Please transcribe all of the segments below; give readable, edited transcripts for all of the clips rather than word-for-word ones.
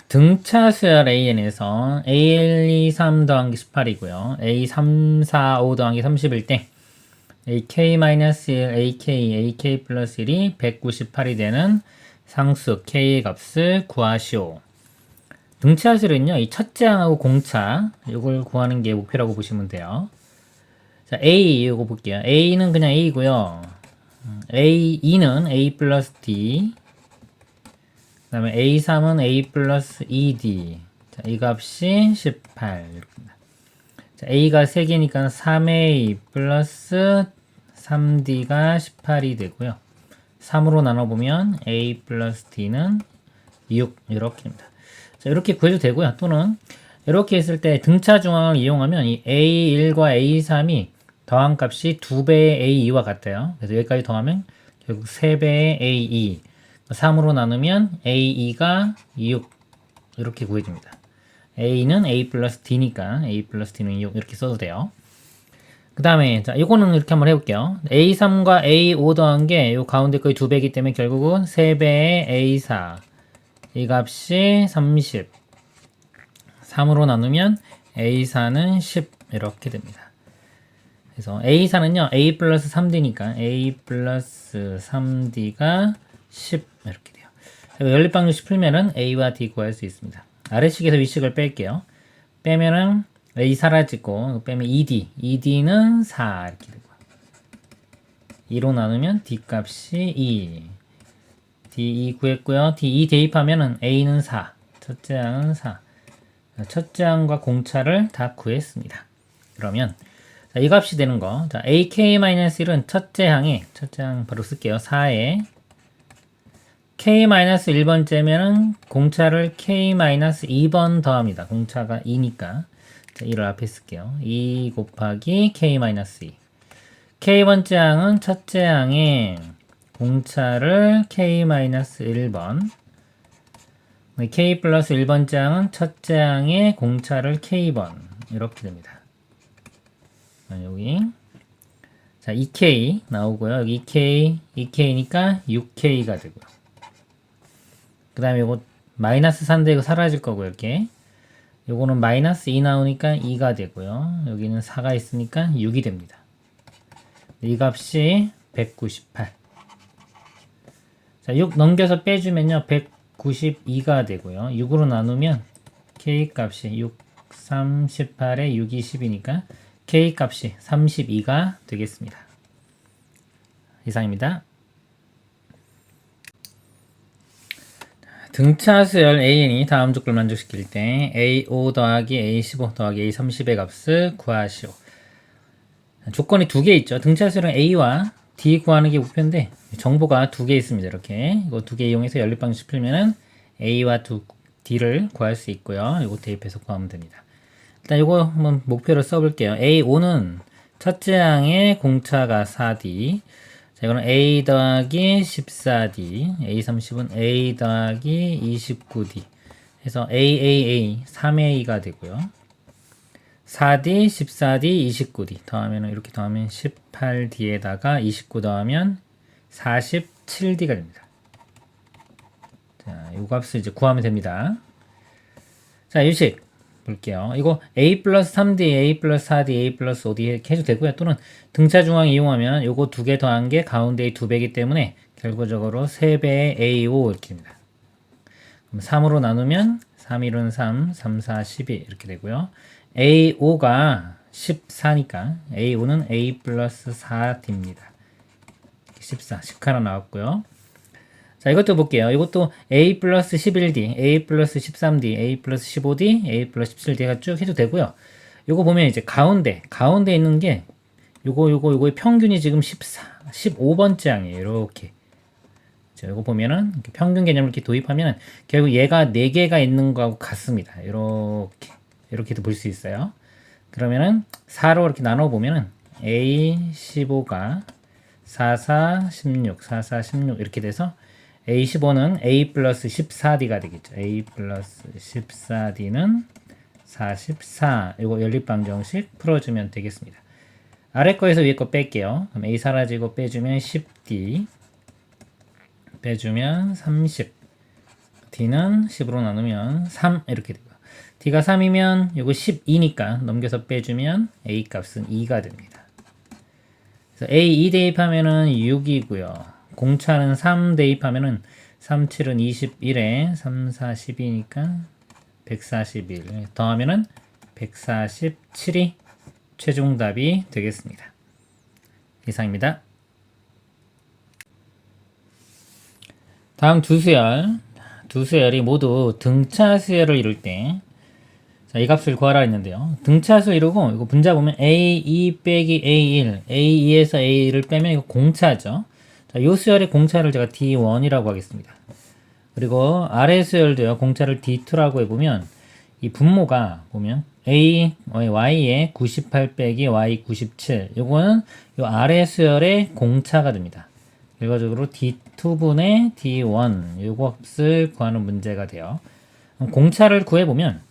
등차 수열 AN에서 A123 더하기 18이고요. A345 더하기 30일 때 AK-1, AK 플러스 1이 198이 되는 상수 K의 값을 구하시오. 등차 수열은요, 이 첫째 항하고 공차, 이걸 구하는 게 목표라고 보시면 돼요. 자, A, 이거 볼게요. A는 그냥 A고요. A2는 A 플러스 D, 그 다음에 A3은 A 플러스 2D. 자, 이 값이 18. 자, A가 3개니까 3A 플러스 3D가 18이 되고요. 3으로 나눠보면 A 플러스 D는 6. 이렇게입니다. 자, 이렇게 구해도 되고요. 또는 이렇게 했을 때 등차 중앙을 이용하면 이 A1과 A3이 더한 값이 2배의 A2와 같아요. 그래서 여기까지 더하면 결국 3배의 A2. 3으로 나누면 A2가 6 이렇게 구해집니다. A는 A 플러스 D니까 A 플러스 D는 6 이렇게 써도 돼요. 그 다음에 자 이거는 이렇게 한번 해볼게요. A3과 A5 더한 게 요 가운데 거의 2배이기 때문에 결국은 3배의 A4 이 값이 30 3으로 나누면 A4는 10 이렇게 됩니다. 그래서 A4는요 A 플러스 3D니까 A 플러스 3D가 10 이렇게 돼요. 연립방정식 풀면은 A와 D 구할 수 있습니다. 아래식에서 위식을 뺄게요. 빼면은 A 사라지고 빼면 ED, ED는 4 이렇게 되고 2로 나누면 D 값이 2 D2 구했고요. D2 대입하면은 A는 4 첫째 항은 4 첫째 항과 공차를 다 구했습니다. 그러면 자, 이 값이 되는 거 자, AK-1은 첫째 항 바로 쓸게요. 4에 K-1번째면은 공차를 K-2번 더합니다. 공차가 2니까. 자, 2를 앞에 쓸게요. 2 곱하기 K-2. K번째 항은 첫째 항에 공차를 K-1번. K 플러스 1번째 항은 첫째 항에 공차를 K번. 이렇게 됩니다. 여기. 자, 2K 나오고요. 여기 2K니까 6K가 되고요. 그 다음에 요거 마이너스 4인데 이거 사라질 거고 이렇게 요거는 마이너스 2 나오니까 2가 되고요. 여기는 4가 있으니까 6이 됩니다. 이 값이 198. 자, 6 넘겨서 빼주면요. 192가 되고요. 6으로 나누면 K 값이 6, 3, 18에 6이 10이니까 K 값이 32가 되겠습니다. 이상입니다. 등차 수열 AN이 다음 조건을 만족시킬 때 A5 더하기 A15 더하기 A30의 값을 구하시오. 조건이 두 개 있죠. 등차 수열은 A와 D 구하는 게 목표인데 정보가 두 개 있습니다. 이렇게 이거 두 개 이용해서 연립방식 풀면은 A와 D를 구할 수 있고요. 이거 대입해서 구하면 됩니다. 일단 이거 한번 목표를 써볼게요. A5는 첫째 항의 공차가 4D 자, 이거는 A 더하기 14D, A30은 A 더하기 29D 해서 AAA, 3A가 되고요. 4D, 14D, 29D 더하면 이렇게 더하면 18D에다가 29 더하면 47D가 됩니다. 자, 이 값을 이제 구하면 됩니다. 자, 유식 볼게요. 이거 A 플러스 3D, A 플러스 4D, A 플러스 5D 이렇게 해도 되고요. 또는 등차 중앙 이용하면 요거 두 개 더한 게 가운데의 2배이기 때문에 결과적으로 3배의 A5 이렇게 됩니다. 그럼 3으로 나누면 3, 1은 3, 3, 4, 12 이렇게 되고요. A5가 14니까 A5는 A 플러스 4D입니다. 14, 10 나왔고요. 자, 이것도 볼게요. 이것도 A 플러스 11D, A 플러스 13D, A 플러스 15D, A 플러스 17D가 쭉 해도 되고요. 요거 보면 이제 가운데 있는 게 요거의 평균이 지금 15번째 항이에요. 이렇게. 자, 요거 보면은 평균 개념을 이렇게 도입하면 결국 얘가 4개가 있는 거하고 같습니다. 이렇게도 볼 수 있어요. 그러면은 4로 이렇게 나눠 보면은 A15가 44, 16, 44, 16 이렇게 돼서 A15는 A 플러스 14D가 되겠죠. A 플러스 14D는 44. 이거 연립방정식 풀어주면 되겠습니다. 아래 거에서 위에 거 뺄게요. 그럼 A 사라지고 빼주면 10D. 빼주면 30. D는 10으로 나누면 3 이렇게 되고요. D가 3이면 이거 12니까 넘겨서 빼주면 A 값은 2가 됩니다. 그래서 A 2 대입하면은 6이고요. 공차는 3 대입하면은 3, 7은 21에 3, 4, 12니까 141 더하면은 147이 최종 답이 되겠습니다. 이상입니다. 다음 두 수열이 모두 등차 수열을 이룰 때, 자, 이 값을 구하라 했는데요. 등차수 이루고, 이거 분자 보면 A2 빼기 A1, A2에서 A1을 빼면 이거 공차죠. 자, 요 수열의 공차를 제가 D1이라고 하겠습니다. 그리고 아래 수열도요, 공차를 D2라고 해보면, 이 분모가 보면 Y에 98 빼기 Y 97, 요거는 요 아래 수열의 공차가 됩니다. 결과적으로 D2분의 D1 요거 값을 구하는 문제가 돼요. 공차를 구해보면,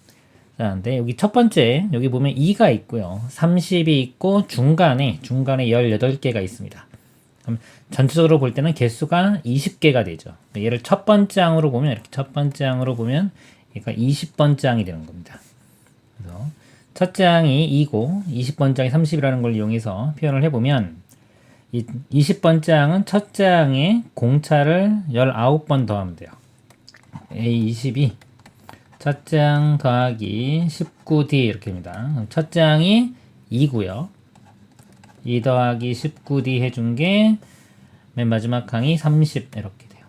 자, 근데 여기 첫 번째 여기 보면 2가 있고요. 30이 있고 중간에 18개가 있습니다. 그럼 전체적으로 볼 때는 개수가 20개가 되죠. 얘를 첫 번째 항으로 보면 이렇게 첫 번째 항으로 보면 얘가 20번째 항이 되는 겁니다. 그래서 첫째 항이 2고 20번째 항이 30이라는 걸 이용해서 표현을 해보면 이 20번째 항은 첫째 항에 공차를 19번 더하면 돼요. A22 첫째 항 더하기 19D 이렇게 합니다. 첫째 항이 2고요. 2 더하기 19D 해준 게 맨 마지막 항이 30 이렇게 돼요.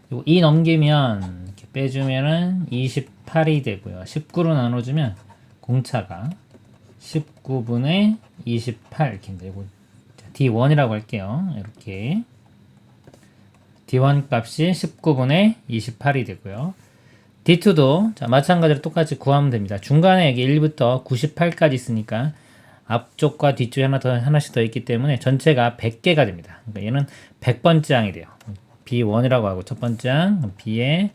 그리고 2 넘기면 이렇게 빼주면은 28이 되고요. 19로 나눠주면 공차가 19분의 28 이렇게 되고 D1이라고 할게요. 이렇게 D1 값이 19분의 28이 되고요. D2도 자, 마찬가지로 똑같이 구하면 됩니다. 중간에 여기 1부터 98까지 있으니까 앞쪽과 뒤쪽에 하나씩 더 있기 때문에 전체가 100개가 됩니다. 그러니까 얘는 100번째 항이 돼요. B1이라고 하고 첫 번째 항, B의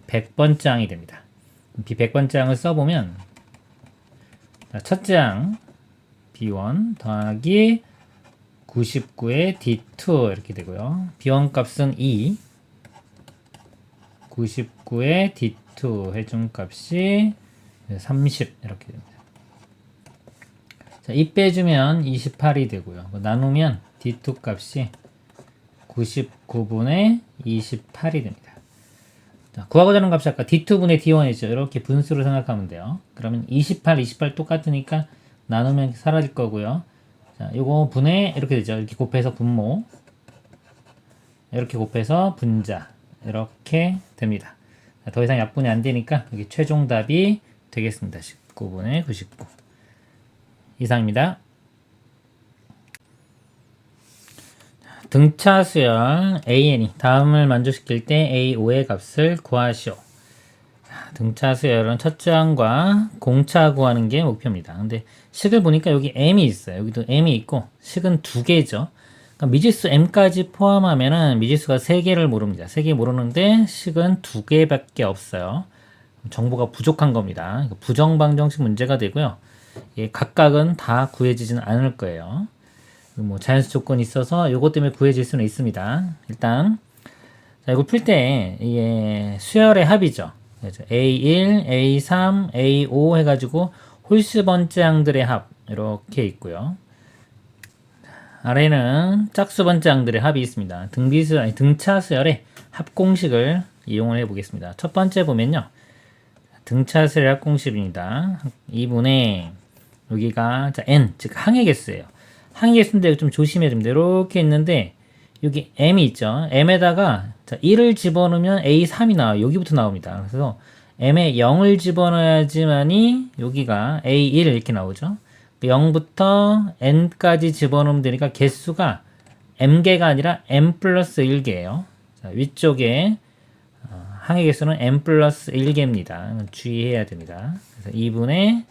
100번째 항이 됩니다. B 100번째 항을 써보면 첫째 항 B1 더하기 99의 D2 이렇게 되고요. B1 값은 2, 99의 D2 해준 값이 30 이렇게 됩니다. 자, 이 빼주면 28이 되고요. 나누면 D2 값이 99분의 28이 됩니다. 자, 구하고자 하는 값이 아까 D2분의 D1이죠. 이렇게 분수로 생각하면 돼요. 그러면 28 똑같으니까 나누면 사라질 거고요. 자, 요거 분의 이렇게 되죠. 이렇게 곱해서 분모, 이렇게 곱해서 분자, 이렇게 됩니다. 자, 더 이상 약분이 안 되니까 여기 최종 답이 되겠습니다. 19분의 99 이상입니다. 등차 수열 AN이 다음을 만족시킬 때 A5의 값을 구하시오. 등차 수열은 첫째 항과 공차 구하는 게 목표입니다. 근데 식을 보니까 여기 M이 있어요. 여기도 M이 있고 식은 두 개죠. 그러니까 미지수 M까지 포함하면은 미지수가 3개를 모릅니다. 3개 모르는데 식은 2개밖에 없어요. 정보가 부족한 겁니다. 부정방정식 문제가 되고요. 예, 각각은 다 구해지지는 않을 거예요. 뭐 자연수 조건이 있어서 요것 때문에 구해질 수는 있습니다. 일단 자, 이거 풀 때 이게 수열의 합이죠. A1, A3, A5 해가지고 홀수 번째 항들의 합 이렇게 있고요. 아래는 짝수 번째 항들의 합이 있습니다. 등차 수열의 합 공식을 이용을 해보겠습니다. 첫 번째 보면요. 등차 수열의 합 공식입니다. 2분의 여기가 자, n 즉 항의 개수예요. 항의 개수인데 좀 조심해야 됩니다. 이렇게 있는데 여기 m이 있죠. m에다가 자, 1을 집어넣으면 a3이 나와요. 여기부터 나옵니다. 그래서 m에 0을 집어넣어야지만이 여기가 a1 이렇게 나오죠. 0부터 n까지 집어넣으면 되니까 개수가 m개가 아니라 m 플러스 1개예요. 자, 위쪽에 항의 개수는 m 플러스 1개입니다. 주의해야 됩니다. 그래서 2분의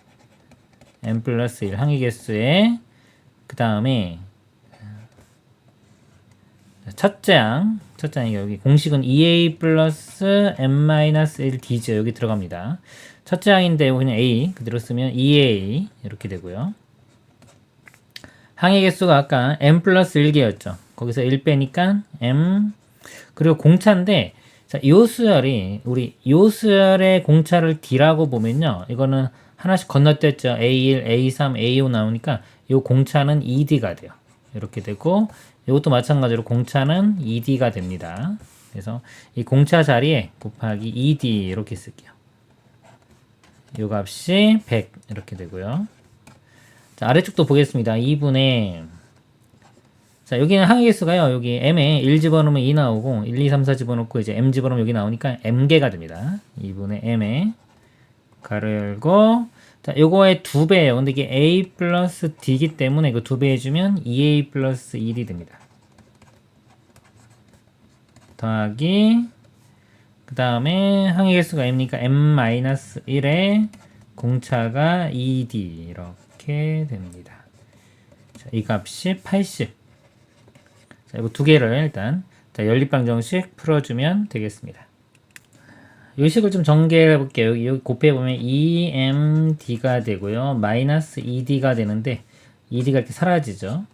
m 플러스 1 항의 개수에 그 다음에 첫째 항 여기 공식은 2a 플러스 m-1d죠. 여기 들어갑니다. 첫째 항인데 그냥 a 그대로 쓰면 2a 이렇게 되고요. 항의 개수가 아까 m 플러스 1개였죠. 거기서 1 빼니까 m 그리고 공차인데 자, 요 수열이 우리 요 수열의 공차를 D라고 보면요. 이거는 하나씩 건너뛰었죠. A1, A3, A5 나오니까 요 공차는 ED가 돼요. 이렇게 되고 이것도 마찬가지로 공차는 ED가 됩니다. 그래서 이 공차 자리에 곱하기 ED 이렇게 쓸게요. 요 값이 100 이렇게 되고요. 자, 아래쪽도 보겠습니다. 2분의 자, 여기는 항의 개수가요. 여기 m에 1 집어넣으면 2 나오고 1, 2, 3, 4 집어넣고 이제 m 집어넣으면 여기 나오니까 m개가 됩니다. 2분의 m에 가로 열고 자, 요거의 2배예요. 근데 이게 a 플러스 d이기 때문에 이거 2배 해주면 2a 플러스 1이 됩니다. 더하기 그 다음에 항의 개수가 m니까 m-1에 공차가 2d 이렇게 됩니다. 자, 이 값이 80. 자, 이거 두 개를 일단 자, 연립방정식 풀어주면 되겠습니다. 이 식을 좀 전개해 볼게요. 여기 곱해보면 2md가 되고요. 마이너스 2d가 되는데 2d가 이렇게 사라지죠.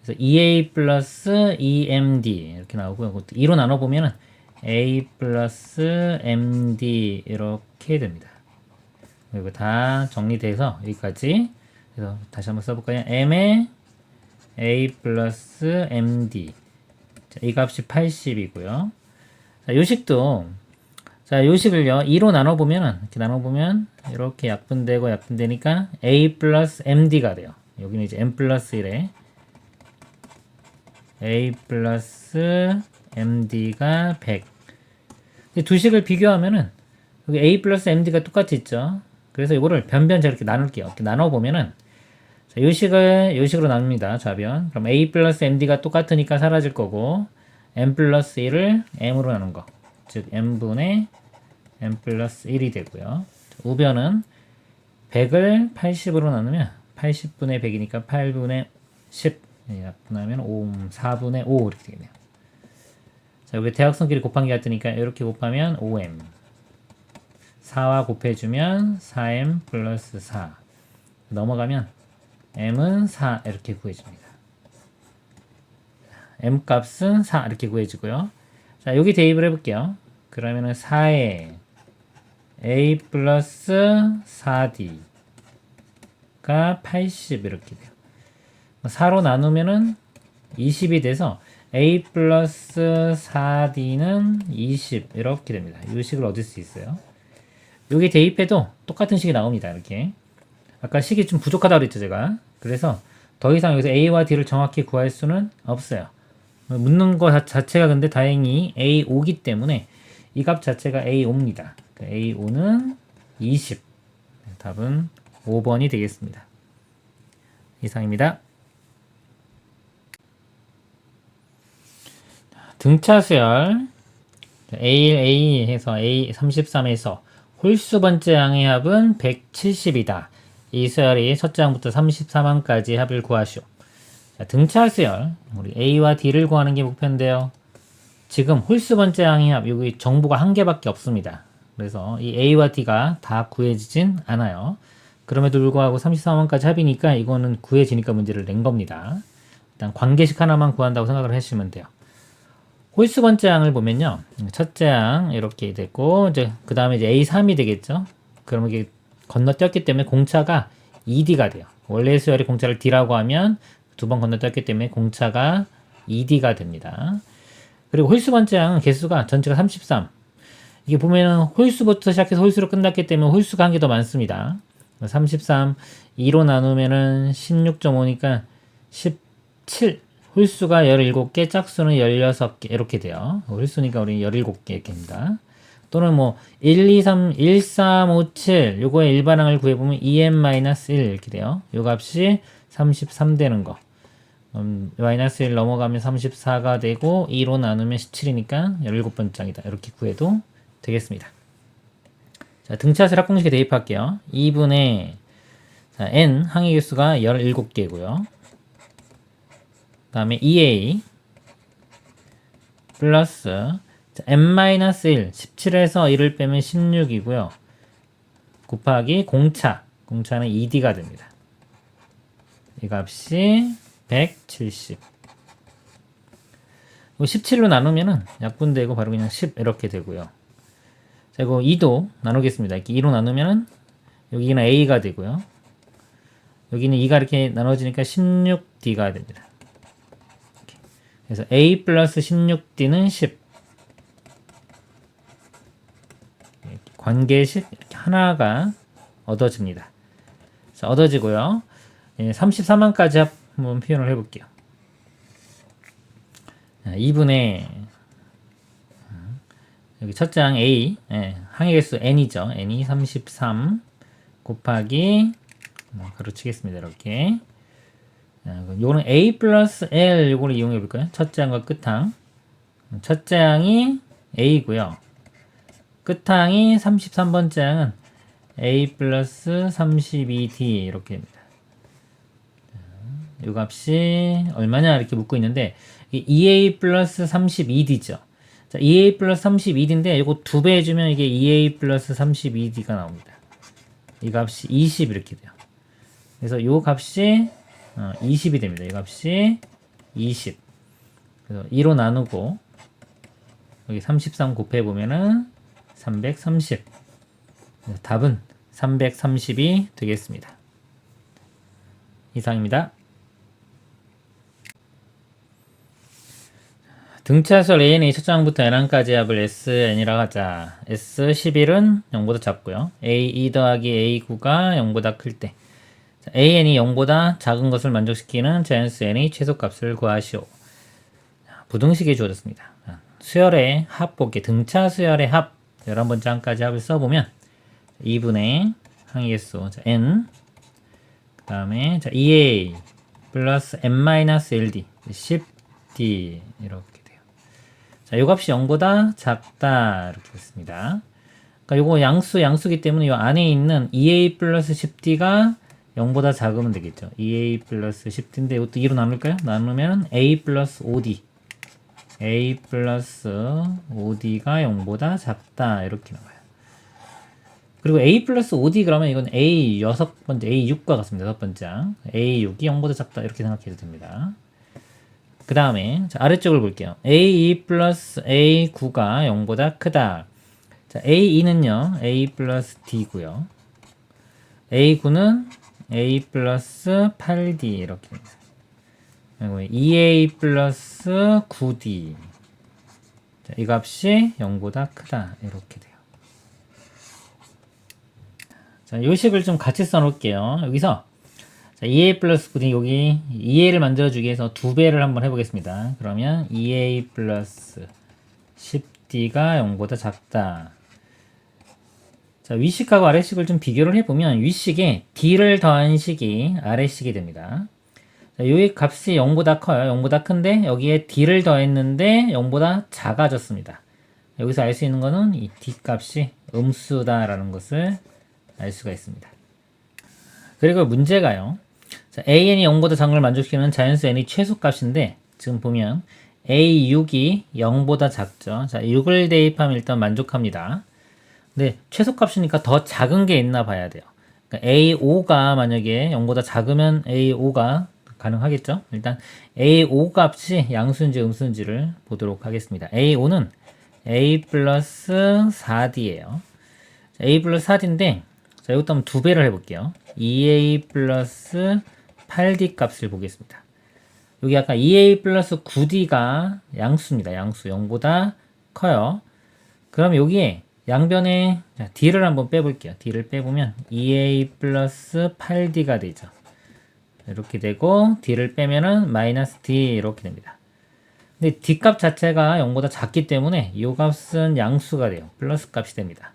그래서 2a 플러스 2md 이렇게 나오고요. 그것도 2로 나눠보면 a 플러스 md 이렇게 됩니다. 그리고 다 정리돼서 여기까지. 그래서 다시 한번 써볼까요? m에 a 플러스 md 자, 이 값이 80이고요. 자, 요식도 자, 요식을요 2로 나눠보면 이렇게 나눠보면 이렇게 약분되고 약분되니까 a 플러스 md가 돼요. 여기는 이제 m 플러스 1에 a 플러스 md가 100. 두 식을 비교하면은 여기 a 플러스 md가 똑같이 있죠. 그래서 이거를 변변 제가 이렇게 나눌게요. 이렇게 나눠보면은 자, 요식으로 나눕니다. 좌변. 그럼 a 플러스 md가 똑같으니까 사라질 거고 m 플러스 1을 m으로 나눈 거. 즉 m분의 m 플러스 1이 되고요. 우변은 100을 80으로 나누면 80분의 100이니까 8분의 10 약분하면 4분의 5 이렇게 되겠네요. 자, 여기 대각선끼리 곱한기가 뜨니까 이렇게 곱하면 5m 4와 곱해주면 4m 플러스 4 넘어가면 m은 4 이렇게 구해집니다. m 값은 4 이렇게 구해지고요. 자, 여기 대입을 해볼게요. 그러면은 4에 a 플러스 4d가 80 이렇게 돼요. 4로 나누면은 20이 돼서 a 플러스 4d는 20 이렇게 됩니다. 이 식을 얻을 수 있어요. 여기 대입해도 똑같은 식이 나옵니다. 이렇게. 아까 식이 좀 부족하다고 그랬죠, 제가. 그래서 더 이상 여기서 a와 d를 정확히 구할 수는 없어요. 묻는 거 자체가 근데 다행히 a5기 때문에 이 값 자체가 a5입니다. a5는 20. 답은 5번이 되겠습니다. 이상입니다. 등차수열 A1, A 해서 A33에서 홀수 번째 항의 합은 170이다. 이 수열이 첫째 항부터 33항까지 합을 구하시오. 자, 등차수열 우리 A와 D를 구하는 게 목표인데요. 지금 홀수 번째 항의 합 여기 정보가 한 개밖에 없습니다. 그래서 이 A와 D가 다 구해지진 않아요. 그럼에도 불구하고 33항까지 합이니까 이거는 구해지니까 문제를 낸 겁니다. 일단 관계식 하나만 구한다고 생각을 하시면 돼요. 홀수 번째 항을 보면요. 첫째 항 이렇게 됐고 이제 그 다음에 이제 A3이 되겠죠. 그러면 이게 건너뛰었기 때문에 공차가 ED가 돼요. 원래 수열이 공차를 D라고 하면 두 번 건너뛰었기 때문에 공차가 ED가 됩니다. 그리고 홀수 번째 항은 개수가 전체가 33. 이게 보면은 홀수부터 시작해서 홀수로 끝났기 때문에 홀수가 한 개 더 많습니다. 33, 2로 나누면은 16.5니까 17. 홀수가 17개, 짝수는 16개 이렇게 돼요. 홀수니까 우리 17개 이렇게 됩니다. 또는 뭐 1, 2, 3, 1, 3, 5, 7 요거의 일반항을 구해보면 2m-1 이렇게 돼요. 요 값이 33 되는 거. 마이너스 1 넘어가면 34가 되고 2로 나누면 17이니까 17번째이다. 이렇게 구해도 되겠습니다. 자, 등차수 합공식에 대입할게요. 2분의 자, n 항의 개수가 17개고요. 그 다음에 2a 플러스 m-1 17에서 1을 빼면 16이고요. 곱하기 공차는 2d가 됩니다. 이 값이 170. 17로 나누면은 약분되고 바로 그냥 10 이렇게 되고요. 자, 이거 2도 나누겠습니다. 이렇게 2로 나누면은 여기는 A가 되고요. 여기는 2가 이렇게 나눠지니까 16D가 됩니다. 이렇게. 그래서 A 플러스 16D는 10. 관계식 이렇게 하나가 얻어집니다. 자, 얻어지고요. 34만까지 한번 표현을 해볼게요. 2분의 여기 첫 장 A 항의 개수 n이죠. n이 33 곱하기 가로 치겠습니다. 이렇게. 요거는 A 플러스 L 요거를 이용해 볼까요? 첫째 항과 끝항. 첫째 항이 A고요. 끝항이 33번째 항은 A 플러스 32D 이렇게 됩니다. 요 값이 얼마냐 이렇게 묻고 있는데 2A 플러스 32D죠. 자, 2A 플러스 32D인데 이거 2배 해주면 이게 2A 플러스 32D가 나옵니다. 이 값이 20 이렇게 돼요. 그래서 요 값이 20이 됩니다. 이 값이 20. 그래서 2로 나누고 여기 33 곱해보면은 330. 답은 330이 되겠습니다. 이상입니다. 등차수열 AN의 첫 장부터 n항까지 합을 SN이라고 하자. S11은 0보다 작고요. A2 더하기 A9가 0보다 클 때 AN이 0보다 작은 것을 만족시키는 자연수 N의 최소값을 구하시오. 부등식이 주어졌습니다. 수열의 합 볼게. 등차 수열의 합 11번째항까지 합을 써보면 2분의 항의 개수 N 그 다음에 2A 플러스 N-LD 10D 이렇게 돼요. 자, 요 값이 0보다 작다 이렇게 됐습니다. 그러니까 요거 양수기 때문에 요 안에 있는 2A 플러스 10D가 0보다 작으면 되겠죠. 2A 플러스 10D인데 이것도 2로 나눌까요? 나누면 A 플러스 5D A 플러스 5D가 0보다 작다 이렇게 나와요. 그리고 A 플러스 5D 그러면 이건 A 6번째 A6과 같습니다. 6번째 A6이 0보다 작다 이렇게 생각해도 됩니다. 그 다음에 아래쪽을 볼게요. A2 플러스 A9가 0보다 크다. 자, A2는요 A 플러스 D고요. A9는 A 플러스 8D 이렇게 됩니다. 그리고 2A 플러스 9D 자, 이 값이 0보다 크다 이렇게 돼요. 자, 요 식을 좀 같이 써놓을게요. 여기서 자, 2A 플러스 9D 여기 2A를 만들어주기 위해서 2배를 한번 해보겠습니다. 그러면 2A 플러스 10D가 0보다 작다. 자, 위식하고 아래식을 좀 비교를 해보면 위식에 D를 더한 식이 아래식이 됩니다. 자, 이 값이 0보다 커요. 0보다 큰데 여기에 D를 더했는데 0보다 작아졌습니다. 여기서 알 수 있는 거는 이 D 값이 음수다라는 것을 알 수가 있습니다. 그리고 문제가요. 자, AN이 0보다 작은 걸 만족시키는 자연수 N의 최소값인데 지금 보면 A6이 0보다 작죠. 자, 6을 대입하면 일단 만족합니다. 근데 최소값이니까 더 작은 게 있나 봐야 돼요. 그러니까 A5가 만약에 0보다 작으면 A5가 가능하겠죠. 일단 A5 값이 양수인지 음수인지를 보도록 하겠습니다. A5는 A 플러스 4D예요. A 플러스 4D인데 자, 이것도 한번 2배를 해볼게요. 2A 플러스 8D 값을 보겠습니다. 여기 아까 2A 플러스 9D가 양수입니다. 양수 0보다 커요. 그럼 여기에 양변에 자, D를 한번 빼볼게요. D를 빼보면 2A 플러스 8D가 되죠. 이렇게 되고 D를 빼면은 마이너스 D 이렇게 됩니다. 근데 D 값 자체가 0보다 작기 때문에 이 값은 양수가 돼요. 플러스 값이 됩니다.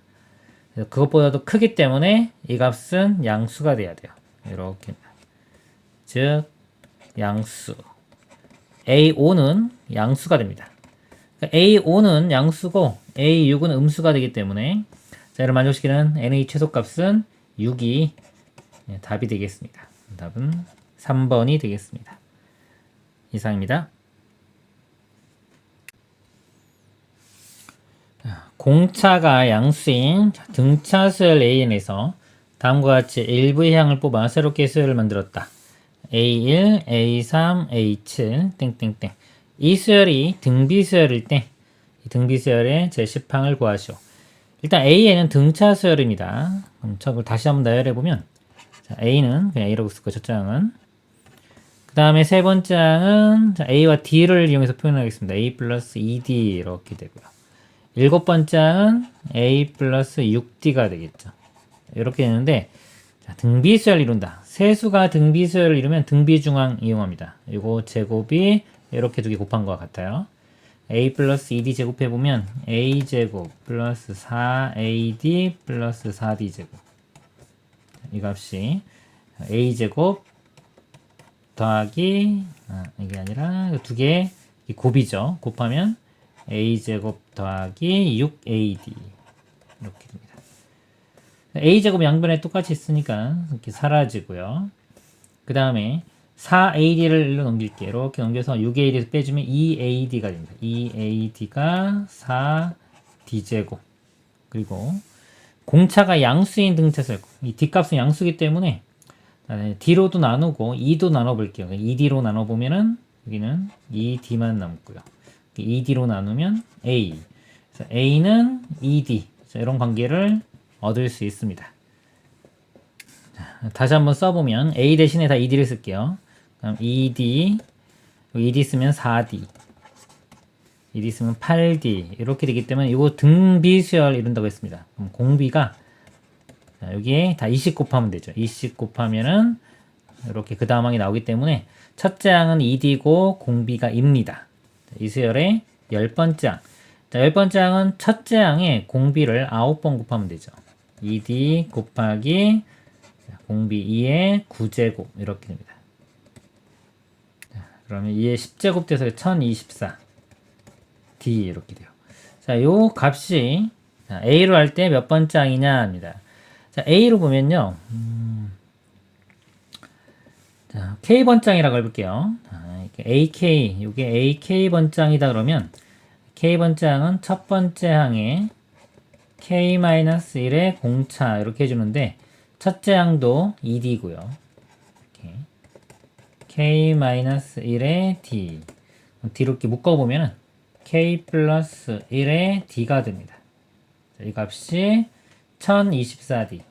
그것보다도 크기 때문에 이 값은 양수가 돼야 돼요. 이렇게. 즉, 양수. A5는 양수가 됩니다. 그러니까 A5는 양수고 A6은 음수가 되기 때문에 자, 이를 만족시키는 N의 최소값은 6이 답이 되겠습니다. 답은 3번이 되겠습니다. 이상입니다. 공차가 양수인 등차수열 AN에서 다음과 같이 일부의 항을 뽑아 새롭게 수열을 만들었다. A1, A3, A7, 땡땡땡. 이 수열이 등비수열일 때 이 등비수열의 제10항을 구하시오. 일단 A에는 등차 수열입니다. 그럼 저걸 다시 한번 나열해보면 자, A는 그냥 A라고 쓸 거예요. 첫 장은. 그 다음에 세 번째 항은 자, A와 D를 이용해서 표현하겠습니다. A 플러스 2D 이렇게 되고요. 일곱 번째 항은 A 플러스 6D가 되겠죠. 이렇게 되는데 자, 등비수열을 이룬다. 세수가 등비수열을 이루면 등비중앙 이용합니다. 이거 제곱이 이렇게 두 개 곱한 것 같아요. A 플러스 2D 제곱해보면 A 제곱 플러스 4AD 플러스 4D 제곱. 이 값이 A 제곱 더하기 이게 아니라 두 개 곱이죠. 곱하면 A 제곱 더하기 6AD 이렇게 됩니다. A 제곱 양변에 똑같이 있으니까 이렇게 사라지고요. 그 다음에 4AD를 일로 넘길게요. 이렇게 넘겨서 6AD에서 빼주면 2AD가 됩니다. 2AD가 4D제곱. 그리고 공차가 양수인 등차수였고 이 D값은 양수기 때문에 D로도 나누고 2도 나눠볼게요. 2D로 나눠보면은 여기는 2D만 남고요. 2D로 나누면 A. 그래서 A는 2D. 이런 관계를 얻을 수 있습니다. 자, 다시 한번 써보면 A 대신에 다 2D를 쓸게요. 그럼 2D, 2D 쓰면 4D, 2D 쓰면 8D 이렇게 되기 때문에 이거 등비수열 이룬다고 했습니다. 그럼 공비가 자, 여기에 다 20 곱하면 되죠. 20 곱하면은 이렇게 그 다음 항이 나오기 때문에 첫째 항은 2D고 공비가 입니다. 이 수열의 10번째 항. 자, 10번째 항은 첫째 항에 공비를 9번 곱하면 되죠. 2D 곱하기 공비 2의 9제곱 이렇게 됩니다. 자, 그러면 2의 10제곱 돼서 1024 D 이렇게 돼요. 자, 요 값이 자, A로 할 때 몇 번째 항이냐 합니다. 자, A로 보면요. 자, K번장이라고 해볼게요. AK, 요게 AK번장이다 그러면 K번장은 첫 번째 항에 K-1의 공차 이렇게 해주는데 첫째 항도 2D고요. K-1의 D D로 이렇게 묶어보면은 K 플러스 1의 D가 됩니다. 자, 이 값이 1024D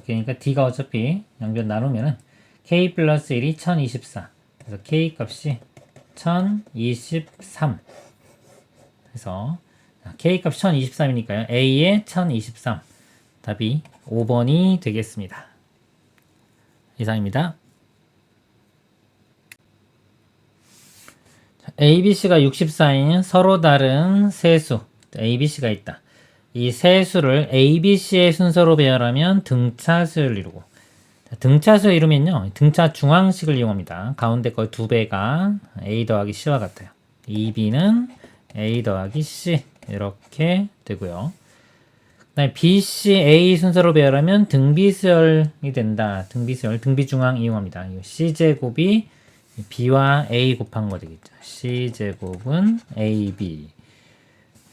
그러니까 D가 어차피 양변 나누면은 K 플러스 1이 1024 그래서 K 값이 1023 그래서 K 값 1023이니까요. A의 1023 답이 5번이 되겠습니다. 이상입니다. ABC가 64인 서로 다른 세수 ABC가 있다. 이 세수를 ABC의 순서로 배열하면 등차수를 이루고 등차수 이루면요. 등차 중앙식을 이용합니다. 가운데 거 2배가 A 더하기 C와 같아요. 2B는 A 더하기 C 이렇게 되고요. 그다음에 BC, A 순서로 배열하면 등비수열이 된다. 등비수열, 등비중앙 이용합니다. C제곱이 B와 A 곱한 거 되겠죠. C제곱은 AB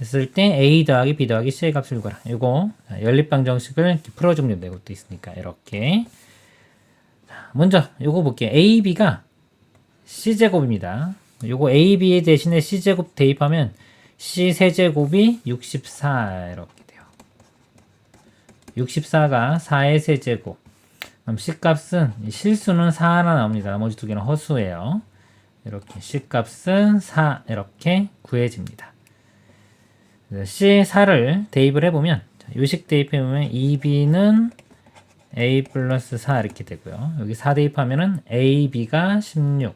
했을 때 A 더하기 B 더하기 C의 값을 구하라. 이거 연립방정식을 풀어주면 된다. 이것도 있으니까 이렇게 먼저 요거 볼게요. AB가 C제곱입니다. 요거 AB 대신에 C제곱 대입하면 C 세제곱이 64 이렇게 돼요. 64가 4의 세제곱. 그럼 C값은 실수는 4 하나 나옵니다. 나머지 두 개는 허수예요. 이렇게 C값은 4 이렇게 구해집니다. C4를 대입을 해보면 요식 대입해보면 2B는 A 플러스 4 이렇게 되고요. 여기 4 대입하면은 AB가 16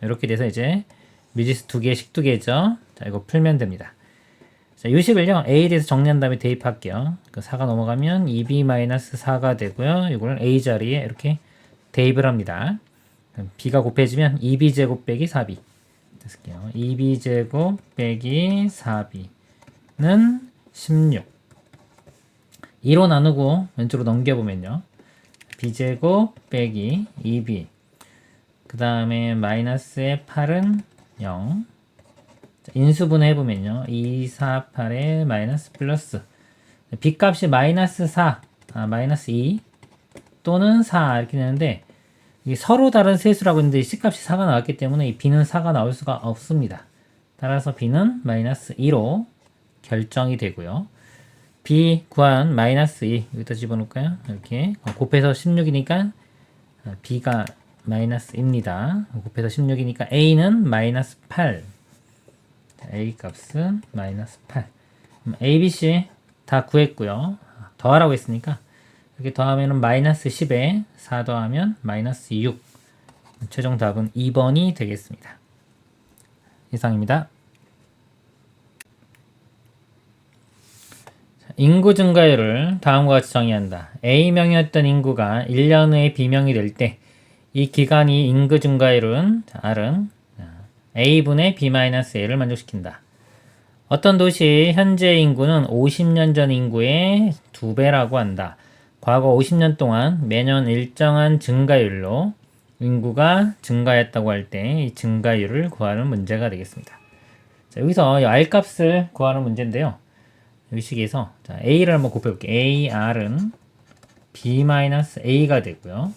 이렇게 돼서 이제 미지수 2개, 식 2개죠. 자, 이거 풀면 됩니다. 자, 요식을요, A에 대해서 정리한 다음에 대입할게요. 그 4가 넘어가면 2B-4가 되고요. 이걸 A 자리에 이렇게 대입을 합니다. B가 곱해지면 2B제곱 빼기 4B. 쓸게요. 2B제곱 빼기 4B는 16. 2로 나누고 왼쪽으로 넘겨보면요. B제곱 빼기 2B. 그 다음에 마이너스의 8은 0. 인수분 해보면요. 2, 4, 8에 마이너스 플러스. B값이 마이너스 4, 마이너스 2 또는 4 이렇게 되는데 이게 서로 다른 세수라고 했는데 이 C값이 4가 나왔기 때문에 이 B는 4가 나올 수가 없습니다. 따라서 B는 마이너스 2로 결정이 되고요. B 구한 마이너스 2 여기다 집어넣을까요? 이렇게 곱해서 16이니까 B가 마이너스 2입니다. 곱해서 16이니까 A는 마이너스 8. A 값은 마이너스 8. A, B, C 다 구했고요. 더하라고 했으니까 이렇게 더하면 마이너스 10에 4 더하면 마이너스 6. 최종 답은 2번이 되겠습니다. 이상입니다. 인구 증가율을 다음과 같이 정의한다. A명이었던 인구가 1년 후에 B명이 될 때 이 기간이 인구 증가율은 R은 A분의 B-A를 만족시킨다. 어떤 도시의 현재 인구는 50년 전 인구의 2배라고 한다. 과거 50년 동안 매년 일정한 증가율로 인구가 증가했다고 할 때 이 증가율을 구하는 문제가 되겠습니다. 자, 여기서 이 R값을 구하는 문제인데요. 이 식에서 자, A를 한번 곱해볼게요. AR은 B-A가 되고요.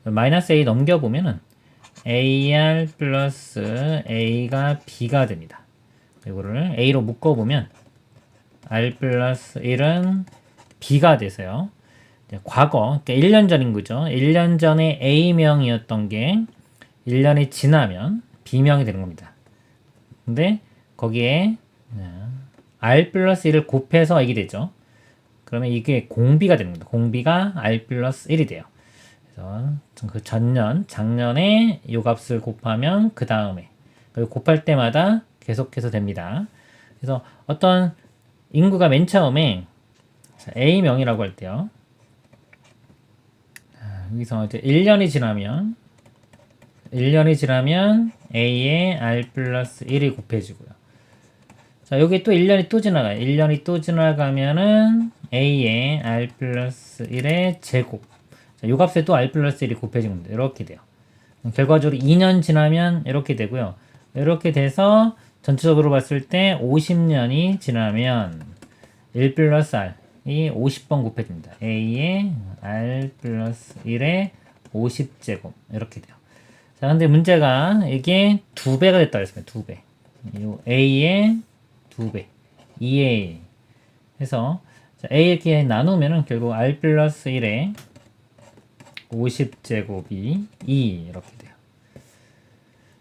마이너스 A 넘겨보면은 AR 플러스 A가 B가 됩니다. 이거를 A로 묶어보면 R 플러스 1은 B가 돼서요. 과거, 그러니까 1년 전인 거죠. 1년 전에 A명이었던 게 1년이 지나면 B명이 되는 겁니다. 근데 거기에 R 플러스 1을 곱해서 이게 되죠. 그러면 이게 공비가 되는 겁니다. 공비가 R 플러스 1이 돼요. 그래서 그 작년에 이 값을 곱하면 그 다음에 곱할 때마다 계속해서 됩니다. 그래서 어떤 인구가 맨 처음에 A명이라고 할 때요. 여기서 이제 1년이 지나면 A에 R 플러스 1이 곱해지고요. 자, 여기 또 1년이 또 지나가요. 1년이 또 지나가면은 A에 R 플러스 1의 제곱. 자, 요 값에 또 R 플러스 1이 곱해진 겁니다. 이렇게 돼요. 결과적으로 2년 지나면 이렇게 되고요. 이렇게 돼서 전체적으로 봤을 때 50년이 지나면 1 플러스 R이 50번 곱해집니다. A에 R 플러스 1의 50제곱. 이렇게 돼요. 자, 근데 문제가 이게 2배가 됐다고 했습니다. 2배. A의 2배. 2A. 해서 A 이렇게 나누면은 결국 R 플러스 1의 50제곱이 2 이렇게 돼요.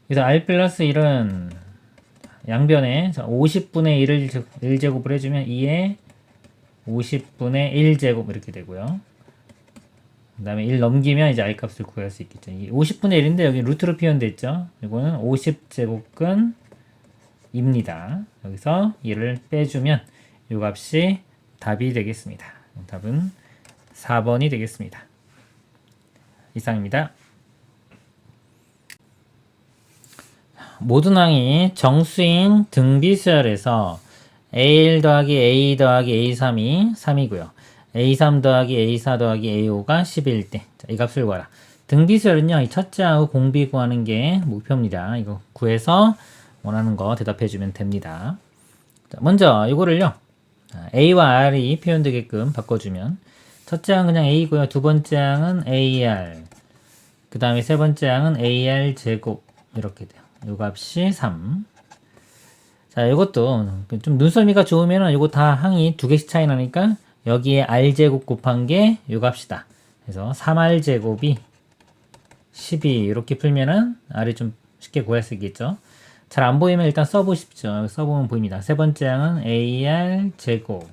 그래서 R 플러스 1은 양변에 50분의 1을 1제곱을 해주면 2에 50분의 1제곱 이렇게 되고요. 그 다음에 1 넘기면 이제 I 값을 구할 수 있겠죠. 이 50분의 1인데 여기 루트로 표현되어 있죠. 이거는 50제곱근 입니다. 여기서 1을 빼주면 이 값이 답이 되겠습니다. 답은 4번이 되겠습니다. 이상입니다. 모든 항이 정수인 등비수열에서 A1 더하기 A 더하기 A3이 3이고요. A3 더하기 A4 더하기 A5가 11일 때, 자, 이 값을 구하라. 등비수열은요, 이 첫째하고 공비 구하는 게 목표입니다. 이거 구해서 원하는 거 대답해주면 됩니다. 자, 먼저 이거를요, A와 R이 표현되게끔 바꿔주면, 첫째 항은 그냥 A고요. 두 번째 항은 AR. 그 다음에 세 번째 항은 AR 제곱. 이렇게 돼요. 요 값이 3. 자, 이것도 좀 눈썰미가 좋으면은 이거 다 항이 두 개씩 차이 나니까 여기에 R 제곱 곱한 게 요 값이다. 그래서 3R 제곱이 12 이렇게 풀면은 R이 좀 쉽게 구할 수 있겠죠. 잘 안 보이면 일단 써보십시오. 써보면 보입니다. 세 번째 항은 AR 제곱.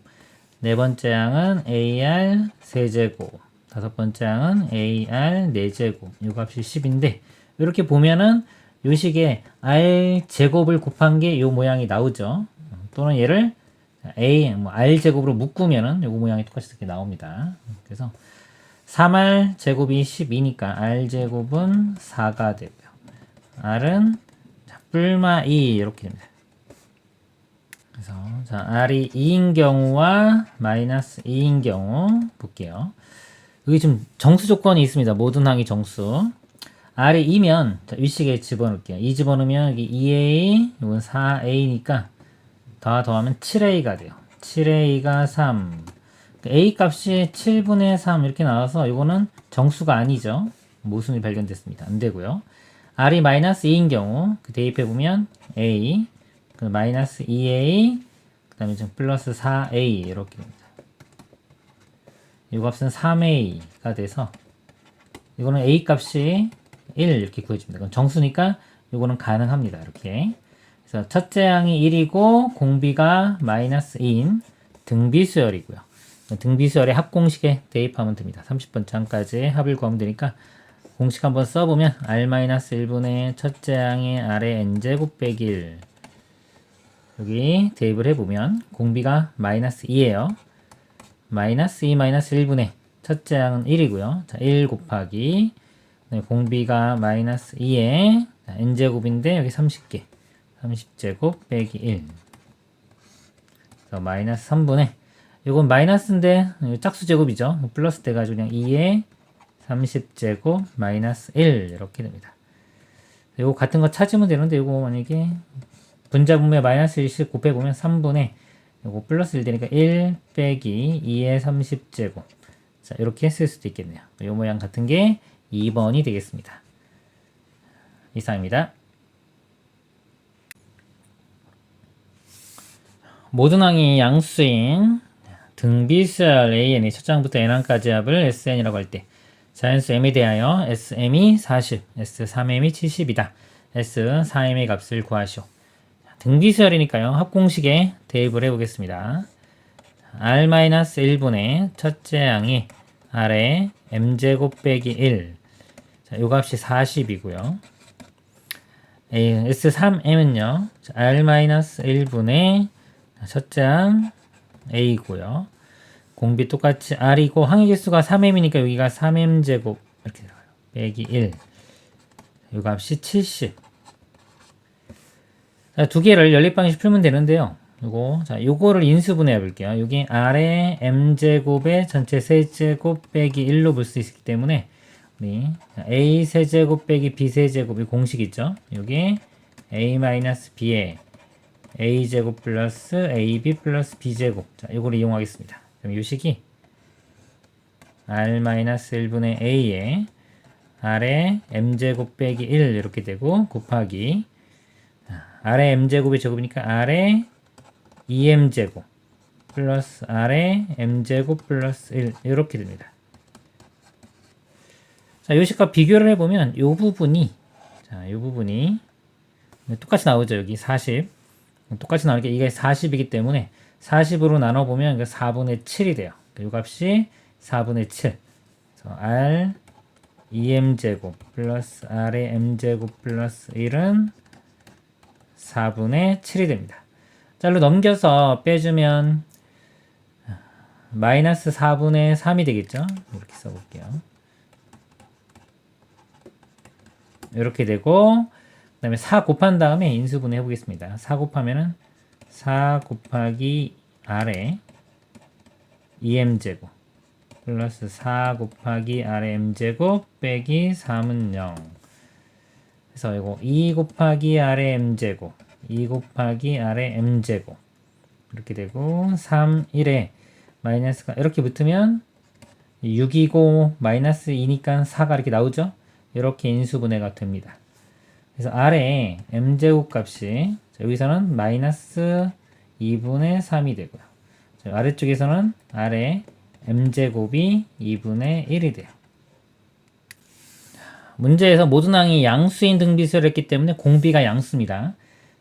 네 번째 항은 AR 세제곱. 다섯 번째 항은 AR 4제곱. 이 값이 10인데, 이렇게 보면은 요 식에 R 제곱을 곱한 게 요 모양이 나오죠. 또는 얘를 R 제곱으로 묶으면은 요 모양이 똑같이 이렇게 나옵니다. 그래서 3R 제곱이 12니까 R 제곱은 4가 되고요. R은 뿔마 2 이렇게 됩니다. 그래서 자, R이 2인 경우와 마이너스 2인 경우 볼게요. 여기 좀 정수 조건이 있습니다. 모든 항이 정수. R이 2면 위식에 집어넣을게요. 2 집어넣으면 여기 2A, 이건 4A니까 더하면 7A가 돼요. 7A가 3. A 값이 7분의 3 이렇게 나와서 이거는 정수가 아니죠. 모순이 발견됐습니다. 안 되고요. r이 마이너스 2인 경우 그 대입해 보면 a 그 마이너스 2a 그 다음에 좀 플러스 4a 이렇게 됩니다. 이 값은 3a가 돼서 이거는 a 값이 1 이렇게 구해줍니다. 그럼 정수니까 이거는 가능합니다. 이렇게. 그래서 첫째 항이 1이고 공비가 마이너스 2인 등비수열이고요. 등비수열의 합공식에 대입하면 됩니다. 30번째 항까지 합을 구하면 되니까 공식 한번 써보면 r-1분의 첫째 항의 r의 n제곱 빼기 1 여기 대입을 해보면 공비가 마이너스 2예요. 마이너스 2 마이너스 1분의 첫째 항은 1이고요. 자, 1 곱하기 공비가 마이너스 2에 n제곱인데 여기 30개 30제곱 빼기 1 그래서 마이너스 3분의 이건 마이너스인데 짝수 제곱이죠. 플러스 돼가지고 그냥 2에 30제곱 마이너스 1 이렇게 됩니다. 이거 같은 거 찾으면 되는데 이거 만약에 분자분모에 마이너스 1씩 곱해보면 3분의 이거 플러스 1 되니까 1 빼기 2의 30제곱 자 이렇게 쓸 수도 있겠네요. 이 모양 같은 게 2번이 되겠습니다. 이상입니다. 모든 항이 양수인 등비수열 AN의 첫 장부터 n항까지 합을 SN이라고 할 때 자연수 m에 대하여 SM이 40, S3M이 70이다. S4M의 값을 구하시오. 등비수열이니까요. 합공식에 대입을 해보겠습니다. R-1분의 첫째 항이 R의 M제곱 빼기 1 자, 요 값이 40이고요. S3M은요. R-1분의 첫째 항 A고요. 공비 똑같이 R이고 항의 개수가 3M이니까 여기가 3M제곱 이렇게 들어가요. 빼기 1 요 값이 70 자, 두 개를 연립방식 풀면 되는데요. 요거를 인수분해 해볼게요. 여기 R의 M제곱의 전체 세제곱 빼기 1로 볼 수 있기 때문에 우리 A 세제곱 빼기 B 세제곱이 공식 있죠. 여기 A-B에 A제곱 플러스 AB 플러스 B제곱 자, 요거를 이용하겠습니다. 그럼 요 식이 R-1분의 A에 R의 M제곱 빼기 1 이렇게 되고 곱하기 R의 M제곱의 제곱이니까 R의 2M제곱 플러스 R의 M제곱 플러스 1 이렇게 됩니다. 자, 요 식과 비교를 해보면 요 부분이 똑같이 나오죠. 여기 40 똑같이 나오니까 이게 40이기 때문에 40으로 나눠보면 4분의 7이 돼요. 요 값이 4분의 7 그래서 R 2M제곱 플러스 R의 M제곱 플러스 1은 4분의 7이 됩니다. 짤로 넘겨서 빼주면 마이너스 4분의 3이 되겠죠. 이렇게 써볼게요. 이렇게 되고 그 다음에 4 곱한 다음에 인수분해 해보겠습니다. 4 곱하면은 4 곱하기 R의 2M제곱 플러스 4 곱하기 R의 M제곱 빼기 3은 0 그래서 이거 2 곱하기 R의 M제곱 2 곱하기 R의 M제곱 이렇게 되고 3, 1에 마이너스가 이렇게 붙으면 6이고 마이너스 2니까 4가 이렇게 나오죠. 이렇게 인수분해가 됩니다. 그래서 R의 M제곱 값이 여기서는 마이너스 2분의 3이 되고요. 아래쪽에서는 R의 M제곱이 2분의 1이 돼요. 문제에서 모든 항이 양수인 등비수를 했기 때문에 공비가 양수입니다.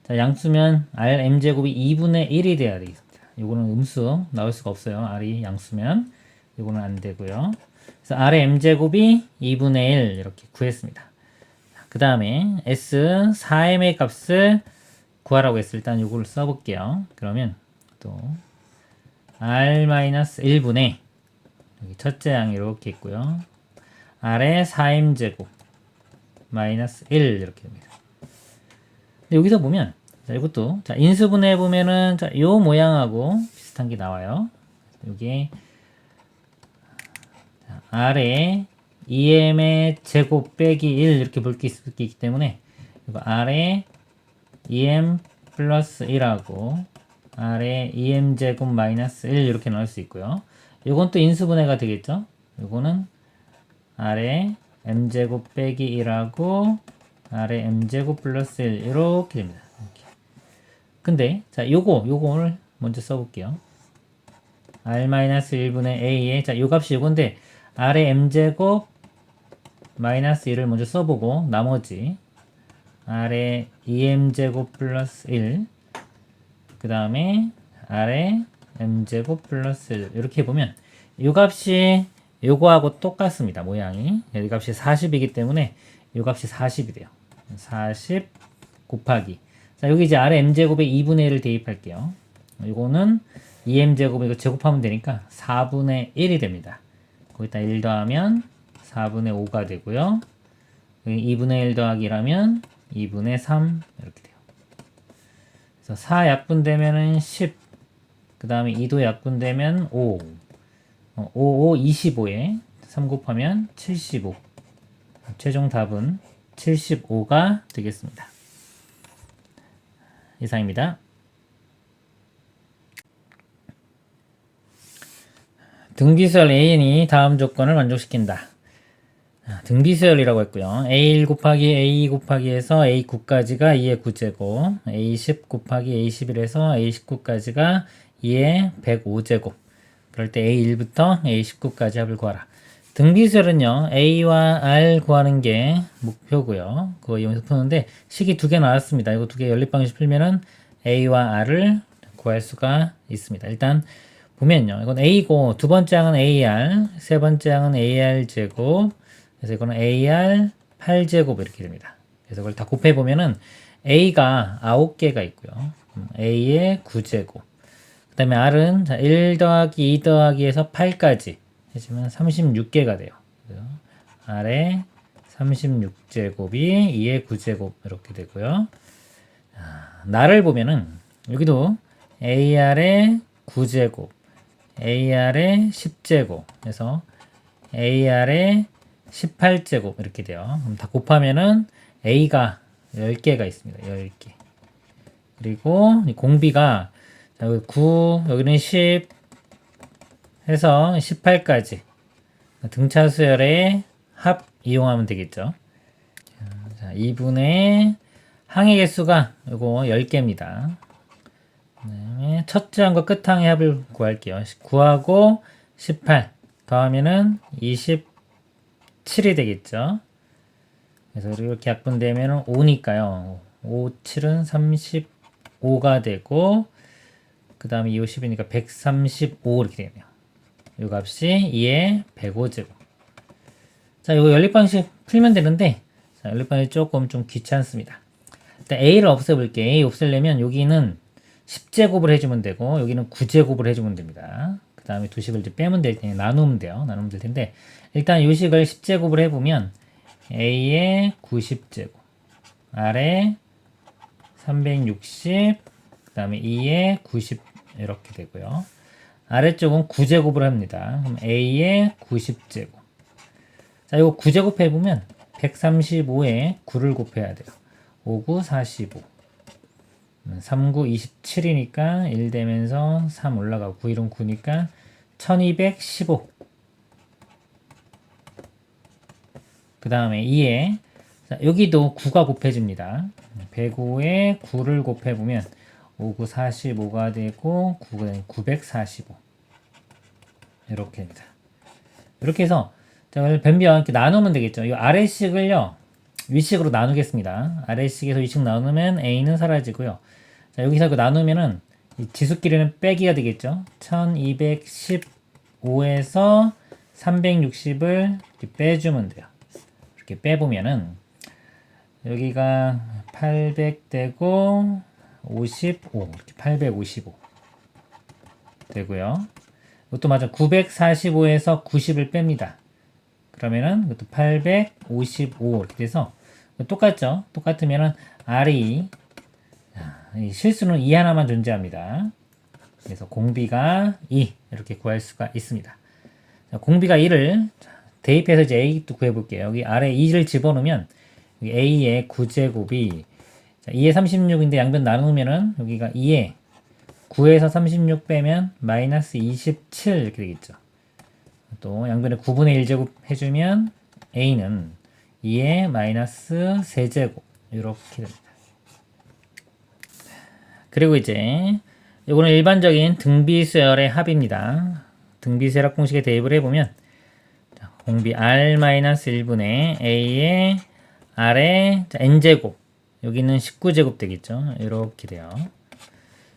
자, 양수면 R M제곱이 2분의 1이 돼야 되겠습니다. 이거는 음수 나올 수가 없어요. R이 양수면 이거는 안 되고요. 그래서 R의 M제곱이 2분의 1 이렇게 구했습니다. 그 다음에 S4M의 값을 구하라고 했을 때 일단 이걸 써볼게요. 그러면 또 R-1분의 여기 첫째 항이 이렇게 있고요. R의 4M제곱 마이너스 1 이렇게 됩니다. 근데 여기서 보면 자, 이것도 자, 인수분해 보면은 자, 요 모양하고 비슷한 게 나와요. 여기 R의 2M의 제곱 빼기 1 이렇게 볼 수 있기 때문에 이거 R의 2M 플러스 1하고 R의 2M 제곱 마이너스 1 이렇게 나올 수 있고요. 이건 또 인수분해가 되겠죠. 이거는 R의 m제곱 빼기 1하고 아래 m제곱 플러스 1 이렇게 됩니다. 이렇게. 근데 자 요거를 먼저 써볼게요. r-1분의 a에 자 요 값이 요건데 아래 m제곱 마이너스 1을 먼저 써보고 나머지 아래 2m제곱 플러스 1 그 다음에 아래 m제곱 플러스 1 이렇게 보면 요 값이 요거하고 똑같습니다. 모양이 이 값이 40이기 때문에 요 값이 40이 돼요. 40 곱하기 자 여기 이제 아래 m제곱에 2분의 1을 대입할게요. 요거는 2m제곱 이거 제곱하면 되니까 4분의 1이 됩니다. 거기다 1 더하면 4분의 5가 되고요. 2분의 1 더하기 1하면 2분의 3 이렇게 돼요. 그래서 4 약분되면은 10, 그 다음에 2도 약분되면 5, 5, 25에 3 곱하면 75. 최종 답은 75가 되겠습니다. 이상입니다. 등비수열 AN이 다음 조건을 만족시킨다. 등비수열이라고 했고요. A1 곱하기 A2 곱하기 해서 A9까지가 2의 9제곱, A10 곱하기 A11에서 A19까지가 2의 105제곱. 그럴 때 A1부터 A19까지 합을 구하라. 등비수열은요, A와 R 구하는 게 목표고요. 그거 이용해서 푸는데 식이 두 개 나왔습니다. 이거 두 개 연립방식 풀면은 A와 R을 구할 수가 있습니다. 일단 보면요, 이건 A고 두 번째 항은 AR, 세 번째 항은 AR 제곱. 그래서 이거는 AR 8제곱 이렇게 됩니다. 그래서 그걸 다 곱해 보면은 A가 9개가 있고요. A의 9제곱. 그 다음에 R은 1 더하기 2 더하기 해서 8까지 해주면 36개가 돼요. R의 36제곱이 2의 9제곱 이렇게 되고요. 나를 보면은 여기도 AR의 9제곱, AR의 10제곱 해서 AR의 18제곱 이렇게 돼요. 그럼 다 곱하면은 A가 10개가 있습니다. 10개. 그리고 공비가 여기 9, 여기는 10 해서 18까지 등차 수열의 합 이용하면 되겠죠. 자, 2분의 항의 개수가 이거 10개입니다. 그다음에 첫째 항과 끝 항의 합을 구할게요. 9하고 18 더하면은 27이 되겠죠. 그래서 이렇게 약분되면 5니까요. 5, 7은 35가 되고 그 다음에 2, 5, 10이니까 135 이렇게 되네요. 이 값이 2의 105제곱. 자, 이거 연립방식 풀면 되는데 자, 연립방식이 조금 좀 귀찮습니다. 일단 A를 없애볼게요. A 없애려면 여기는 10제곱을 해주면 되고 여기는 9제곱을 해주면 됩니다. 그 다음에 두 식을 이제 빼면 될 텐데 나누면 돼요. 나누면 될 텐데 일단 이 식을 10제곱을 해보면 A의 90제곱 R의 360 그 다음에 2의 90 이렇게 되고요. 아래쪽은 9제곱을 합니다. 그럼 A의 90제곱 자 이거 9제곱 해보면 135에 9를 곱해야 돼요. 5, 9, 45 3, 9, 27이니까 1 되면서 3 올라가고 9, 1은 9니까 1215 그 다음에 2에 자, 여기도 9가 곱해집니다. 105에 9를 곱해보면 5, 9, 45가 되고 9가 945 이렇게 됩니다. 이렇게 해서 변비와 함께 나누면 되겠죠. 이 아래식을요 위식으로 나누겠습니다. 아래식에서 위식 나누면 A는 사라지고요. 자, 여기서 이거 나누면은 이 지수끼리는 빼기가 되겠죠. 1215에서 360을 빼주면 돼요. 이렇게 빼보면은 여기가 800 되고 55 이렇게 855 되고요. 이것도 마찬가지 945에서 90을 뺍니다. 그러면은 이것도 855 이렇게 돼서 똑같죠? 똑같으면은 R이 실수는 2 하나만 존재합니다. 그래서 공비가 2 이렇게 구할 수가 있습니다. 자, 공비가 2를 대입해서 이제 A도 구해볼게요. 여기 아래 2를 집어넣으면 여기 A의 9제곱이 2의 36인데 양변 나누면은 여기가 2의 9에서 36 빼면 마이너스 27 이렇게 되겠죠. 또 양변에 9분의 1제곱 해주면 a는 2의 마이너스 세제곱 이렇게 됩니다. 그리고 이제 이거는 일반적인 등비수열의 합입니다. 등비수열합 공식에 대입을 해보면 공비 r-1분의 a의 r의 n제곱 여기는 19제곱 되겠죠. 이렇게 돼요.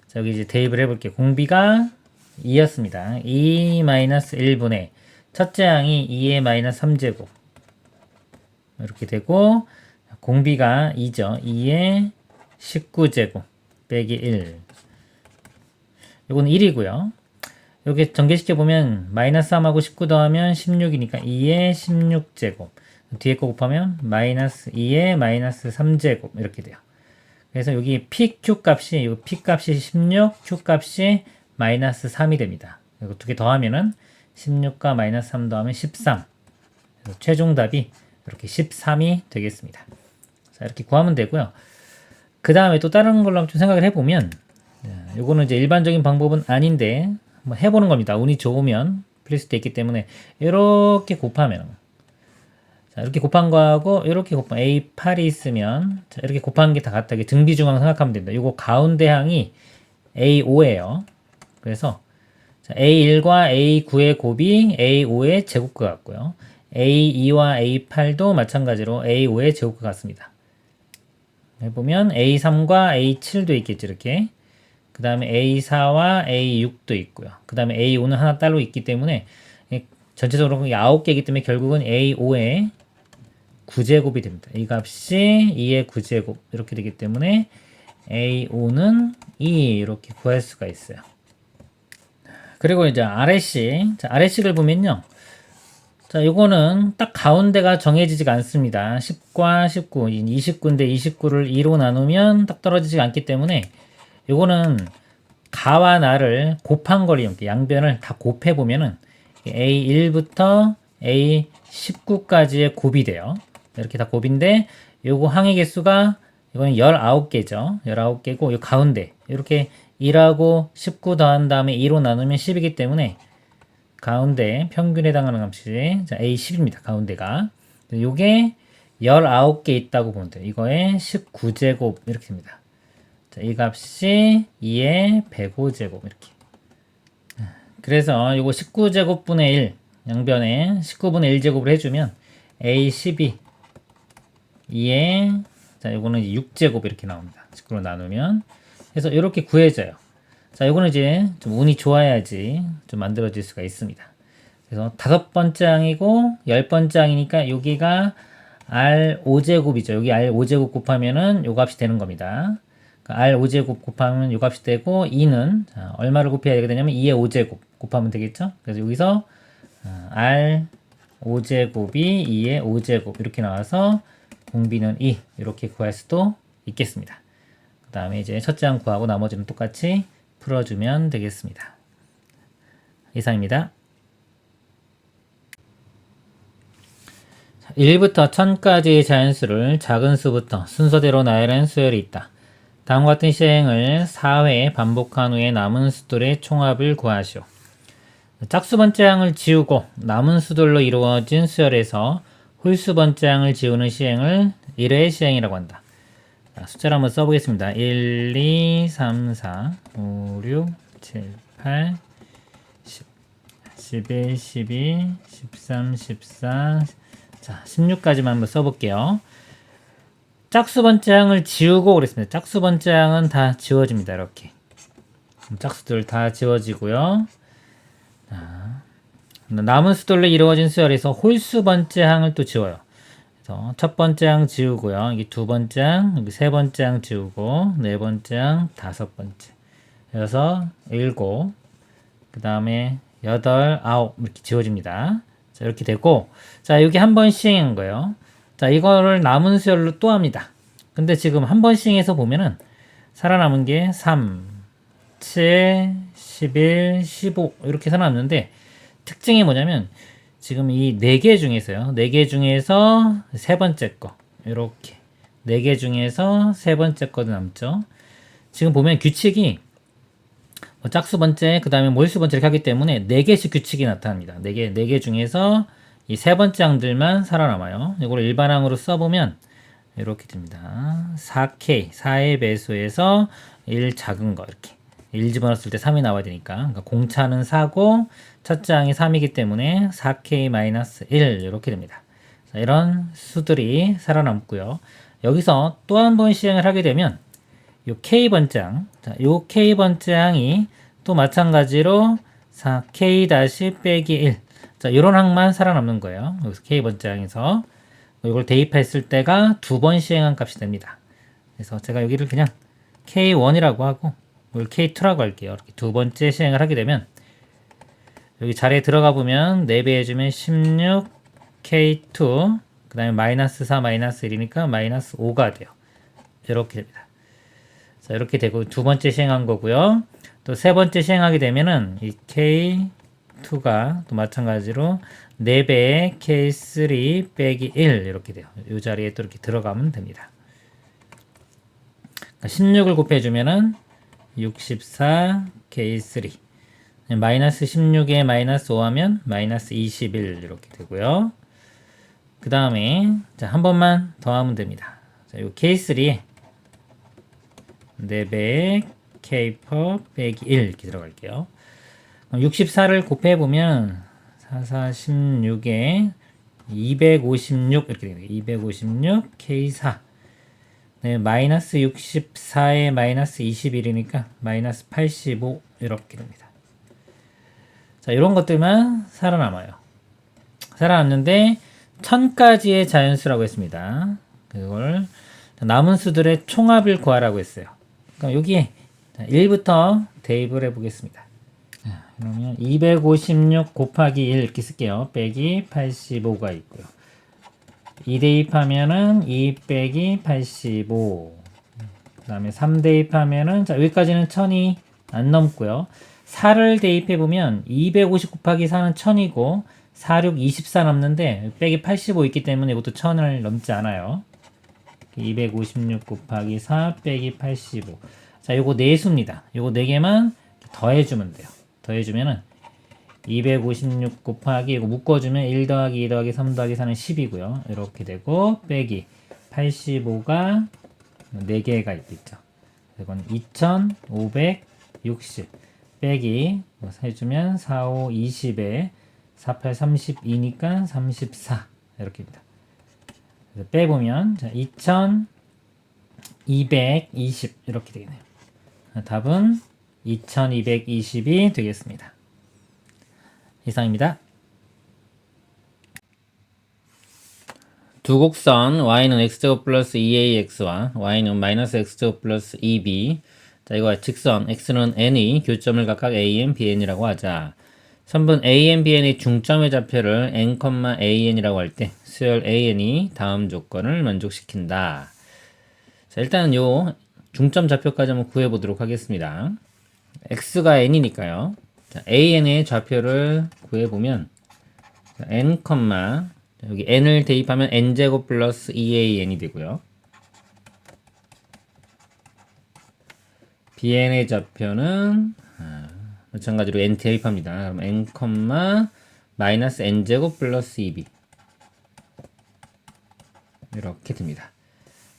자, 여기 이제 대입을 해볼게요. 공비가 2였습니다. 2-1분의 첫째 항이 2의 마이너스 3제곱 이렇게 되고 공비가 2죠. 2의 19제곱 빼기 1 요거는 1이고요. 여기 전개시켜보면 마이너스 3하고 19 더하면 16이니까 2의 16제곱 뒤에 거 곱하면 마이너스 2의 마이너스 3제곱 이렇게 돼요. 그래서 여기 PQ 값이 요 P 값이 16, Q 값이 마이너스 3이 됩니다. 이거 두 개 더하면은 16과 마이너스 3 더하면 13. 그래서 최종 답이 이렇게 13이 되겠습니다. 자, 이렇게 구하면 되고요. 그 다음에 또 다른 걸로 좀 생각을 해보면, 요거는 이제 일반적인 방법은 아닌데, 한번 해보는 겁니다. 운이 좋으면 풀릴 수도 있기 때문에, 이렇게 곱하면, 자, 이렇게 곱한 거하고, 이렇게 곱한 A8이 있으면, 자, 이렇게 곱한 게 다 같다. 이게 등비중앙 생각하면 됩니다. 요거 가운데 항이 A5예요. 그래서, 자, A1과 A9의 곱이 A5의 제곱과 같고요. A2와 A8도 마찬가지로 A5의 제곱과 같습니다. 해보면 A3과 A7도 있겠죠. 이렇게. 그 다음에 A4와 A6도 있고요. 그 다음에 A5는 하나 따로 있기 때문에 전체적으로 9개이기 때문에 결국은 A5의 9제곱이 됩니다. 이 값이 2의 9제곱 이렇게 되기 때문에 A5는 2 이렇게 구할 수가 있어요. 그리고 이제 아래식. 자, 아래식을 보면요. 자, 요거는 딱 가운데가 정해지지가 않습니다. 10과 19, 29인데 29를 2로 나누면 딱 떨어지지가 않기 때문에 요거는 가와 나를 곱한 거리, 양변을 다 곱해보면은 A1부터 A19까지의 곱이 돼요. 이렇게 다 곱인데 요거 항의 개수가 이거는 19개죠. 19개고 요 가운데 이렇게 1하고 19 더한 다음에 2로 나누면 10이기 때문에 가운데 평균에 해당하는 값이 자, A10입니다. 가운데가. 요게 19개 있다고 보면 돼요. 이거에 19제곱 이렇게 됩니다. 자, 이 값이 2의 105제곱 이렇게. 그래서 요거 19제곱분의 1 양변에 19분의 1제곱을 해주면 A12 2의 자, 요거는 6제곱 이렇게 나옵니다. 19로 나누면. 그래서 이렇게 구해져요. 자, 요거는 이제 좀 운이 좋아야지 좀 만들어질 수가 있습니다. 그래서 5번째 항이고 10번째 항이니까 여기가 R5제곱이죠. 여기 R5제곱 곱하면은 요 값이 되는 겁니다. 그러니까 R5제곱 곱하면 요 값이 되고 2는 자, 얼마를 곱해야 되게 되냐면 2의 5제곱 곱하면 되겠죠. 그래서 여기서 R5제곱이 2의 5제곱 이렇게 나와서 공비는 2 이렇게 구할 수도 있겠습니다. 그 다음에 이제 첫째 항 구하고 나머지는 똑같이 풀어주면 되겠습니다. 이상입니다. 1부터 1000까지의 자연수를 작은 수부터 순서대로 나열한 수열이 있다. 다음과 같은 시행을 4회 반복한 후에 남은 수들의 총합을 구하시오. 짝수 번째 항을 지우고 남은 수들로 이루어진 수열에서 홀수 번째 항을 지우는 시행을 1회 시행이라고 한다. 자, 숫자를 한번 써보겠습니다. 1, 2, 3, 4, 5, 6, 7, 8, 10, 11, 12, 13, 14, 자, 16까지만 한번 써볼게요. 짝수 번째 항을 지우고 그랬습니다. 짝수 번째 항은 다 지워집니다. 이렇게. 짝수들 다 지워지고요. 자, 남은 수들로 이루어진 수열에서 홀수 번째 항을 또 지워요. 그래서 첫 번째 항 지우고요. 여기 두 번째 항, 여기 세 번째 항 지우고, 네 번째 항, 다섯 번째, 여섯, 일곱, 그 다음에 여덟, 아홉 이렇게 지워집니다. 자, 이렇게 되고, 자, 여기 한 번 시행한 거예요. 자, 이거를 남은 수열로 또 합니다. 근데 지금 한 번 시행해서 보면은 살아남은 게 3, 7, 11, 15 이렇게 살아남는데 특징이 뭐냐면 지금 이 4개 중에서요. 4개 중에서 세 번째 거 이렇게 4개 중에서 세 번째 거도 남죠. 지금 보면 규칙이 짝수 번째, 그 다음에 몰수 번째 이렇게 하기 때문에 4개씩 규칙이 나타납니다. 4개 중에서 이 세 번째 항들만 살아남아요. 이걸 일반항으로 써보면 이렇게 됩니다. 4K, 4의 배수에서 1 작은 거 이렇게 1 집어넣었을 때 3이 나와야 되니까, 그러니까 공차는 4고 첫째 항이 3이기 때문에 4K-1 이렇게 됩니다. 자, 이런 수들이 살아남고요. 여기서 또 한 번 시행을 하게 되면 요 K번째 항, 자, 요 K번째 항이 또 마찬가지로 4K-1. 자, 이런 항만 살아남는 거예요. 여기서 K번째 항에서 이걸 대입했을 때가 두 번 시행한 값이 됩니다. 그래서 제가 여기를 그냥 K1이라고 하고 이걸 K2라고 할게요. 이렇게 두 번째 시행을 하게 되면 여기 자리에 들어가 보면 4배 해주면 16 K2, 그 다음에 마이너스 4 마이너스 1이니까 마이너스 5가 돼요. 이렇게 됩니다. 자, 이렇게 되고 두 번째 시행한 거고요. 또 세 번째 시행하게 되면은 이 K2가 또 마찬가지로 4배의 K3 빼기 1 이렇게 돼요. 이 자리에 또 이렇게 들어가면 됩니다. 16을 곱해주면은 64 K3, 마이너스 16에 마이너스 5 하면 마이너스 21 이렇게 되고요. 그 다음에 자, 한 번만 더 하면 됩니다. 자, 이 K3에 4배의 K4 빼기 1 이렇게 들어갈게요. 64를 곱해보면 16에 256 이렇게 됩니다. 256 K4, 네, 마이너스 64에 마이너스 21이니까 마이너스 85 이렇게 됩니다. 자, 이런 것들만 살아남아요. 살아남는데 1000까지의 자연수라고 했습니다. 그걸 남은 수들의 총합을 구하라고 했어요. 그럼 여기에 1부터 대입을 해보겠습니다. 그러면 256 곱하기 1 이렇게 쓸게요. 빼기 85가 있고요. 2 대입하면은 2 빼기 85. 그 다음에 3 대입하면은, 자, 여기까지는 1000이 안 넘고요. 4를 대입해보면 250 곱하기 4는 1000이고 46, 24 남는데 빼기 85 있기 때문에 이것도 1000을 넘지 않아요. 256 곱하기 4 빼기 85. 자, 요거 4수입니다. 요거 4개만 더해주면 돼요. 더해주면은 256 곱하기 이거 묶어주면 1 더하기 2 더하기 3 더하기 4는 10이고요. 이렇게 되고 빼기 85가 4개가 있겠죠. 이건 2560 빼기 해주면 4, 5, 20에 4, 8, 32니까 34 이렇게입니다. 그래서 빼보면 자, 2220 이렇게 되겠네요. 답은 2220이 되겠습니다. 이상입니다. 두 곡선 y는 x제곱 플러스 2ax와 y는 마이너스 x제곱 플러스 2b. 자, 이거 직선 x는 n의 교점을 각각 a,n, b,n이라고 하자. 선분 a,n, b,n의 중점의 좌표를 n, a,n이라고 할 때 수열 a,n이 다음 조건을 만족시킨다. 자, 일단 요 중점 좌표까지 한번 구해보도록 하겠습니다. x가 n이니까요. 자, a,n의 좌표를 구해보면 n, 여기 n을 대입하면 n제곱 플러스 2an이 되고요. bn의 좌표는 마찬가지로 n 대입합니다. 그럼 n, 마이너스 n제곱 플러스 2b 이렇게 됩니다.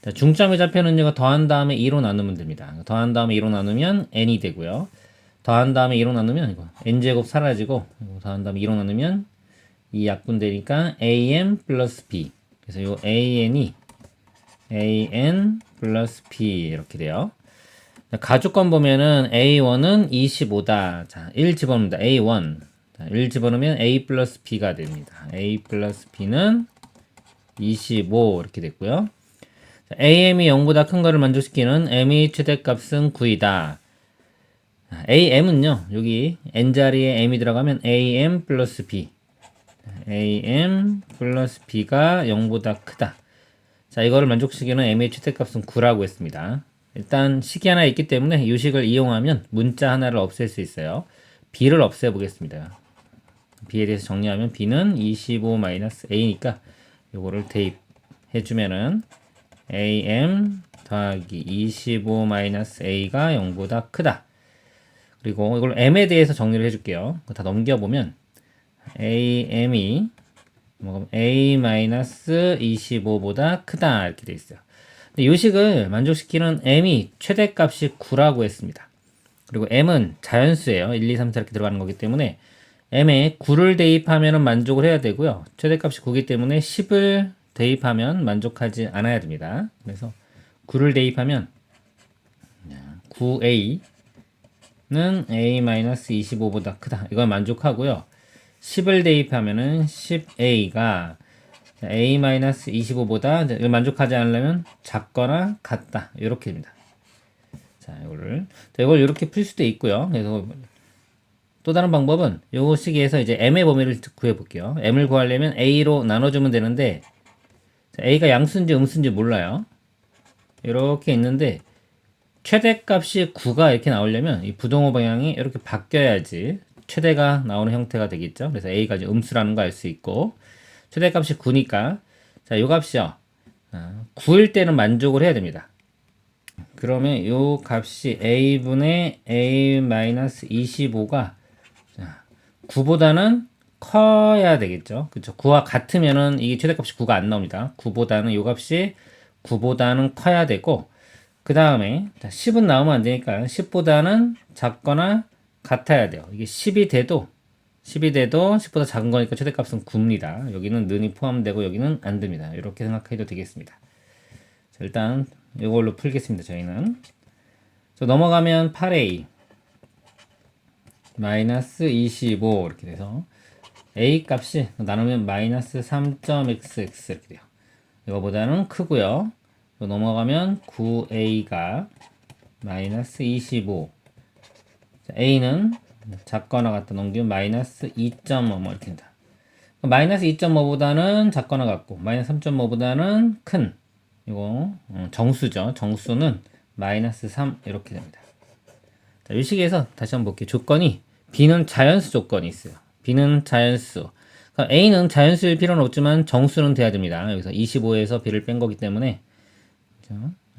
자, 중점의 좌표는 이거 더한 다음에 2로 나누면 됩니다. 더한 다음에 2로 나누면 n이 되고요. 더한 다음에 2로 나누면 이거 n제곱 사라지고 더한 다음에 2로 나누면 이 약분되니까 an 플러스 b. 그래서 이 an이 an 플러스 b 이렇게 돼요. 자, 가족권 보면은 a1은 25다. 자, 1 집어넣습니다. a1. 자, 1 집어넣으면 a 플러스 b가 됩니다. a 플러스 b는 25 이렇게 됐고요. 자, am이 0보다 큰 거를 만족시키는 m의 최대값은 9이다. am은요, 여기 n자리에 m이 들어가면 am 플러스 b. am 플러스 b가 0보다 크다. 자, 이거를 만족시키는 m의 최대값은 9라고 했습니다. 일단 식이 하나 있기 때문에 이 식을 이용하면 문자 하나를 없앨 수 있어요. b를 없애보겠습니다. b에 대해서 정리하면 b는 25-a니까 요거를 대입해주면은 am 더하기 25-a가 0보다 크다. 그리고 이걸 m에 대해서 정리를 해줄게요. 다 넘겨보면 am이 a-25보다 크다 이렇게 돼 있어요. 근데 요 식을 만족시키는 m이 최대값이 9라고 했습니다. 그리고 m은 자연수예요. 1, 2, 3, 4 이렇게 들어가는 거기 때문에 m에 9를 대입하면 만족을 해야 되고요. 최대값이 9이기 때문에 10을 대입하면 만족하지 않아야 됩니다. 그래서 9를 대입하면 9a는 a-25보다 크다. 이건 만족하고요. 10을 대입하면은 10a가 a-25보다 이걸 만족하지 않으려면 작거나 같다. 이렇게 됩니다. 자, 이걸 이렇게 풀 수도 있고요. 그래서 또 다른 방법은 요 시기에서 이제 m의 범위를 구해 볼게요. m을 구하려면 a로 나눠주면 되는데 a가 양수인지 음수인지 몰라요. 이렇게 있는데 최대값이 9가 이렇게 나오려면 이 부동호 방향이 이렇게 바뀌어야지 최대가 나오는 형태가 되겠죠. 그래서 a가 이제 음수라는 거 알 수 있고 최대값이 9니까 자, 요 값이요. 9일 때는 만족을 해야 됩니다. 그러면 요 값이 a분의 a-25가 9보다는 커야 되겠죠. 그쵸? 9와 같으면은 이게 최대값이 9가 안 나옵니다. 9보다는 요 값이 9보다는 커야 되고 그 다음에 10은 나오면 안 되니까 10보다는 작거나 같아야 돼요. 이게 10이 돼도 10보다 작은 거니까 최대값은 9입니다. 여기는 는이 포함되고 여기는 안 됩니다. 이렇게 생각해도 되겠습니다. 자, 일단 이걸로 풀겠습니다. 저희는 넘어가면 8a 마이너스 25 이렇게 돼서 a 값이 나누면 마이너스 3.xx 이렇게 돼요. 이거보다는 크고요. 넘어가면 9a가 마이너스 25 자, a는 작거나 같다 넘기면 마이너스 2.5 이렇게 된다. 마이너스 2.5보다는 작거나 같고 마이너스 3.5보다는 큰 이거 정수죠. 정수는 마이너스 3 이렇게 됩니다. 자, 이 식에서 다시 한번 볼게요. 조건이 b는 자연수 조건이 있어요. b는 자연수. 그러니까 a는 자연수일 필요는 없지만 정수는 돼야 됩니다. 여기서 25에서 b를 뺀 거기 때문에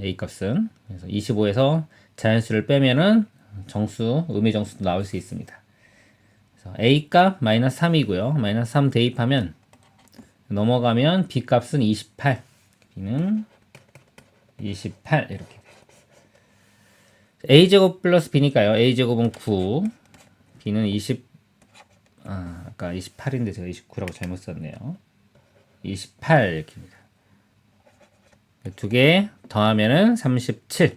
a 값은 그래서 25에서 자연수를 빼면은 정수, 의미 정수도 나올 수 있습니다. 그래서 a 값 마이너스 3이고요. 마이너스 3 대입하면 넘어가면 b 값은 28. b는 28 이렇게 돼요. a제곱 플러스 b니까요. a제곱은 9, b는 20, 아까 28인데 제가 29라고 잘못 썼네요. 28 이렇게입니다. 두 개 더하면은 37.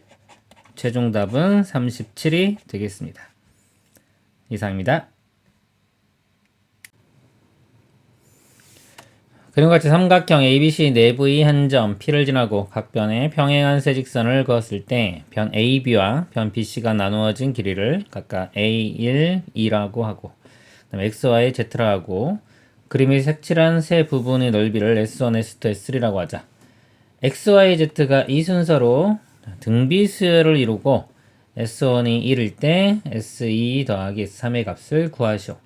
최종 답은 37이 되겠습니다. 이상입니다. 그림과 같이 삼각형 ABC 내부의 한 점 P를 지나고 각 변에 평행한 세 직선을 그었을 때 변 AB와 변 BC가 나누어진 길이를 각각 A1, 2라고 하고 그다음에 XY, Z라 하고 그림이 색칠한 세 부분의 넓이를 S1, S2, S3라고 하자. XY, Z가 이 순서로 등비수열을 이루고 S1이 1일 때 S2 더하기 S3의 값을 구하시오.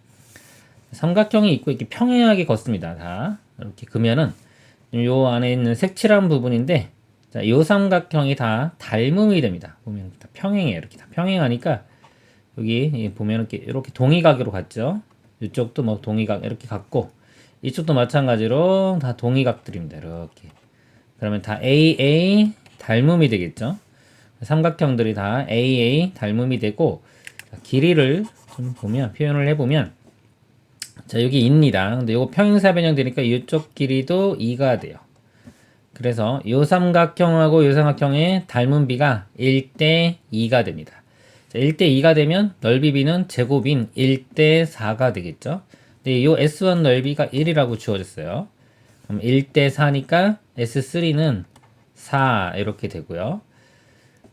삼각형이 있고 이렇게 평행하게 걷습니다. 다 이렇게 그면은 요 안에 있는 색칠한 부분인데 자, 요 삼각형이 다 닮음이 됩니다. 보면 다 평행해요. 이렇게 다 평행하니까 여기 보면 이렇게 동의각으로 갔죠. 이쪽도 뭐 동의각 이렇게 갔고 이쪽도 마찬가지로 다 동의각들입니다. 이렇게 그러면 다 AA 닮음이 되겠죠. 삼각형들이 다 AA 닮음이 되고 길이를 좀 보면 표현을 해보면 자 여기 2입니다. 근데 이거 평행사 변형되니까 이쪽 길이도 2가 돼요. 그래서 이 삼각형하고 이 삼각형의 닮은 비가 1대 2가 됩니다. 자, 1대 2가 되면 넓이 b는 제곱인 1대 4가 되겠죠. 근데 이 S1 넓이가 1이라고 주어졌어요. 그럼 1대 4니까 S3는 4 이렇게 되고요.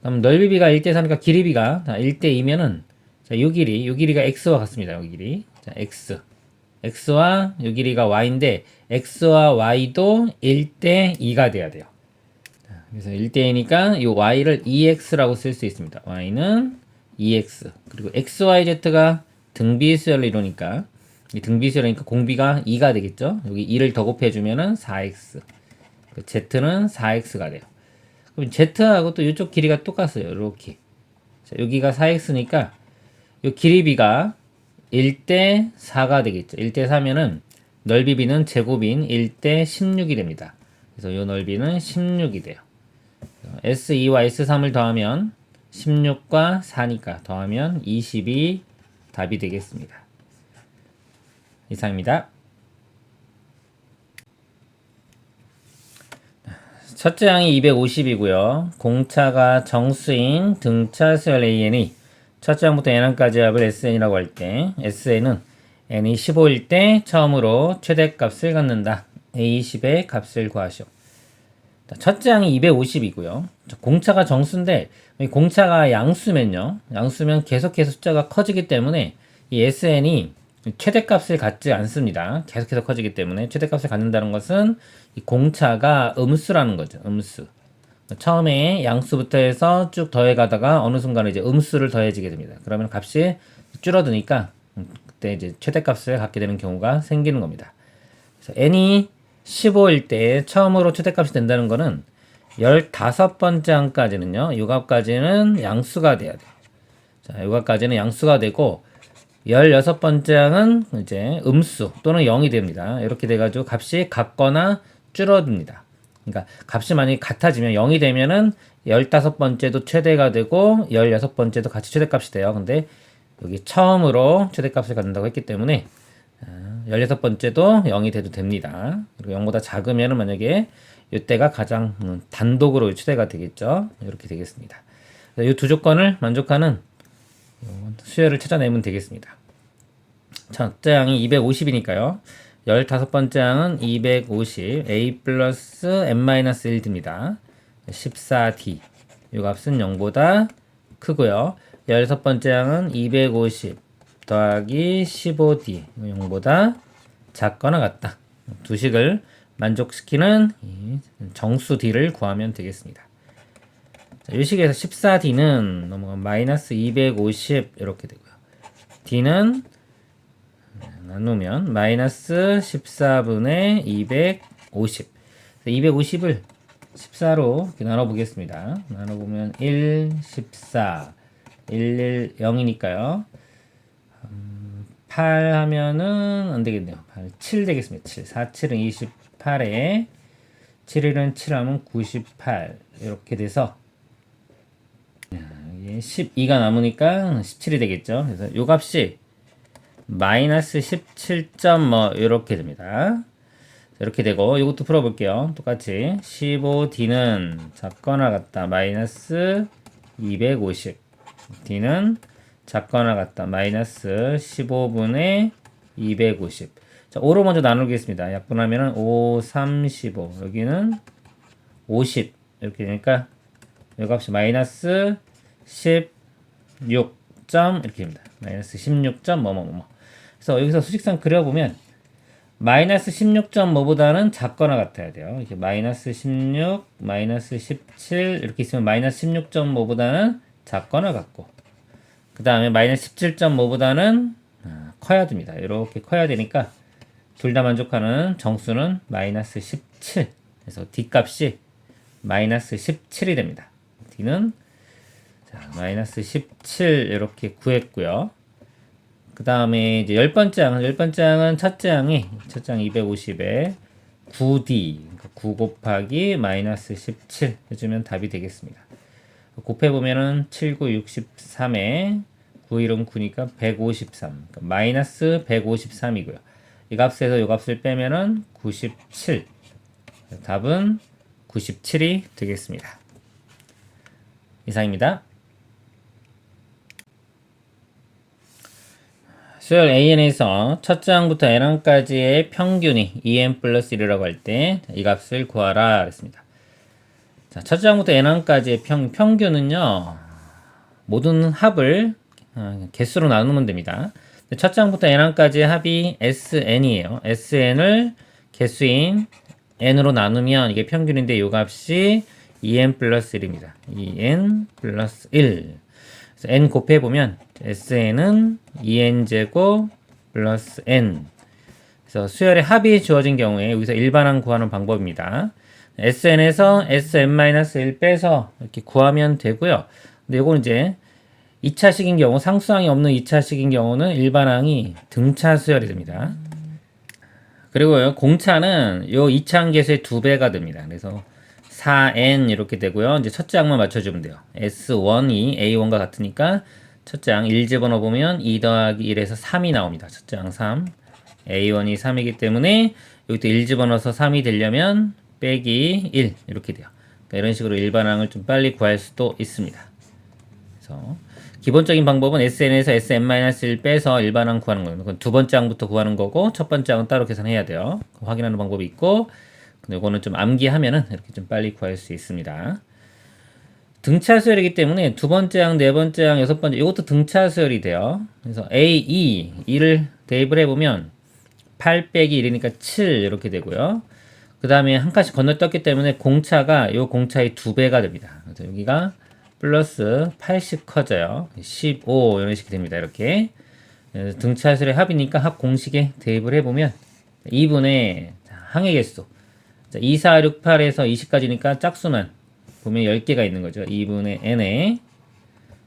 그럼 넓이 b가 1대 4니까 길이 b가 1대 2면은 자, 요 길이가 x와 같습니다. 요 길이. 자, x와 요 길이가 y인데 x와 y도 1대 2가 돼야 돼요. 자, 그래서 1대 2니까 요 y를 2x라고 쓸 수 있습니다. y는 2x. 그리고 xyz가 등비수열을 이루니까 이 등비수열이니까 공비가 2가 되겠죠. 여기 2를 더 곱해주면은 4x. 그 z는 4x가 돼요. 그럼 z하고 또 이쪽 길이가 똑같아요. 이렇게. 자, 여기가 4x니까 요 길이 b가 1대 4가 되겠죠. 1대 4면은 넓이 b는 제곱인 1대 16이 됩니다. 그래서 이 넓이는 16이 돼요. S2와 S3을 더하면 16과 4니까 더하면 20이 답이 되겠습니다. 이상입니다. 첫째 항이 250이고요. 공차가 정수인 등차 수열 AN이 첫째 항부터 n항까지 합을 SN이라고 할 때 SN은 n이 15일 때 처음으로 최대값을 갖는다. A20의 값을 구하시오. 첫째 항이 250이고요. 공차가 정수인데 공차가 양수면요. 양수면 계속해서 숫자가 커지기 때문에 이 SN이 최대값을 갖지 않습니다. 계속해서 커지기 때문에 최대값을 갖는다는 것은 이 공차가 음수라는 거죠. 음수. 처음에 양수부터 해서 쭉 더해가다가 어느 순간에 이제 음수를 더해지게 됩니다. 그러면 값이 줄어드니까 그때 이제 최대값을 갖게 되는 경우가 생기는 겁니다. 그래서 n이 15일 때 처음으로 최대값이 된다는 거는 15번째 항까지는요. 이 값까지는 양수가 돼야 돼요. 자, 이 값까지는 양수가 되고 16번째 항은 이제 음수 또는 0이 됩니다. 이렇게 돼가지고 값이 같거나 줄어듭니다. 그러니까 값이 만약에 같아지면 0이 되면은 15번째도 최대가 되고 16번째도 같이 최대값이 돼요. 근데 여기 처음으로 최대값을 갖는다고 했기 때문에 16번째도 0이 돼도 됩니다. 그리고 0보다 작으면은 만약에 이때가 가장 단독으로 최대가 되겠죠. 이렇게 되겠습니다. 이 두 조건을 만족하는 수열을 찾아내면 되겠습니다. 첫째 항이 250이니까요. 15번째 항은 250 a 플러스 n-1 됩니다. 14d 이 값은 0보다 크고요. 16번째 항은 250 더하기 15d 0보다 작거나 같다. 두 식을 만족시키는 정수 d를 구하면 되겠습니다. 자, 이 식에서 14d는 넘어가면 마이너스 250 이렇게 되고요. d는 나누면 마이너스 14분의 250 250을 14로 이렇게 나눠보겠습니다. 나눠보면 1, 14 1, 1, 0이니까요 8 하면은 안되겠네요. 8, 7 되겠습니다. 7, 4, 7은 28에 7일은 7 하면 98 이렇게 돼서 12가 남으니까 17이 되겠죠. 그래서 요 값이 마이너스 17. 뭐 이렇게 됩니다. 이렇게 되고 이것도 풀어볼게요. 똑같이 15d는 작거나 같다 마이너스 250 d는 작거나 같다 마이너스 15분의 250 자, 5로 먼저 나누겠습니다. 약분하면은 5, 3, 15 여기는 50 이렇게 되니까 이 값이 마이너스 16. 이렇게 됩니다. 마이너스 16. 뭐뭐뭐 그래서 여기서 수직선 그려보면 마이너스 16.뭐보다는 작거나 같아야 돼요. 이렇게 마이너스 16, 마이너스 17 이렇게 있으면 마이너스 16.뭐보다는 작거나 같고 그 다음에 마이너스 17.뭐보다는 커야 됩니다. 이렇게 커야 되니까 둘 다 만족하는 정수는 마이너스 17 그래서 D값이 마이너스 17이 됩니다. D는 자, 마이너스 17 이렇게 구했고요. 그 다음에 이제 10번째 항은 첫째 항이 250에 9D 그러니까 9 곱하기 마이너스 17 해주면 답이 되겠습니다. 곱해보면은 7, 9, 63에 9, 1은 9니까 153 그러니까 마이너스 153이고요. 이 값에서 이 값을 빼면은 97 답은 97이 되겠습니다. 이상입니다. 수열 AN에서 첫째 항부터 n항까지의 평균이 2n 플러스 1이라고 할 때 이 값을 구하라 그랬습니다. 자, 첫째 항부터 n항까지의 평균은요 모든 합을 개수로 나누면 됩니다. 첫째 항부터 n항까지의 합이 sn이에요. sn을 개수인 n으로 나누면 이게 평균인데 이 값이 2n 플러스 1입니다. 2n 플러스 1 그래서 n 곱해보면 sn은 2n제곱 플러스 n 그래서 수열의 합이 주어진 경우에 여기서 일반항 구하는 방법입니다. sn에서 sn-1 빼서 이렇게 구하면 되고요. 근데 이거는 이제 2차식인 경우 상수항이 없는 2차식인 경우는 일반항이 등차 수열이 됩니다. 그리고요, 공차는 요 이차함계수의 2배가 됩니다. 그래서 4n 이렇게 되고요. 이제 첫째 항만 맞춰주면 돼요. S1이 A1과 같으니까 첫째 항 1 집어넣어 보면 2 더하기 1에서 3이 나옵니다. 첫째 항 3. A1이 3이기 때문에 여기도 1 집어넣어서 3이 되려면 빼기 1 이렇게 돼요. 그러니까 이런 식으로 일반항을 좀 빨리 구할 수도 있습니다. 그래서 기본적인 방법은 SN에서 SN-1 빼서 일반항 구하는 거예요. 그건 두 번째 항부터 구하는 거고 첫 번째 항은 따로 계산해야 돼요. 확인하는 방법이 있고, 근데 이거는 좀 암기하면은 이렇게 좀 빨리 구할 수 있습니다. 등차 수열이기 때문에 두 번째 항, 네 번째 항, 여섯 번째 이것도 등차 수열이 돼요. 그래서 A, 2를 대입을 해보면 8 빼기 1이니까 7 이렇게 되고요. 그 다음에 한 칸씩 건너뛰었기 때문에 공차가 요 공차의 2배가 됩니다. 그래서 여기가 플러스 80 커져요. 15 이런 식이 됩니다. 이렇게 등차수의 합이니까 합 공식에 대입을 해보면 2분의 항의 개수 2, 4, 6, 8에서 20까지니까 짝수만 보면 10개가 있는 거죠. 2분의 n에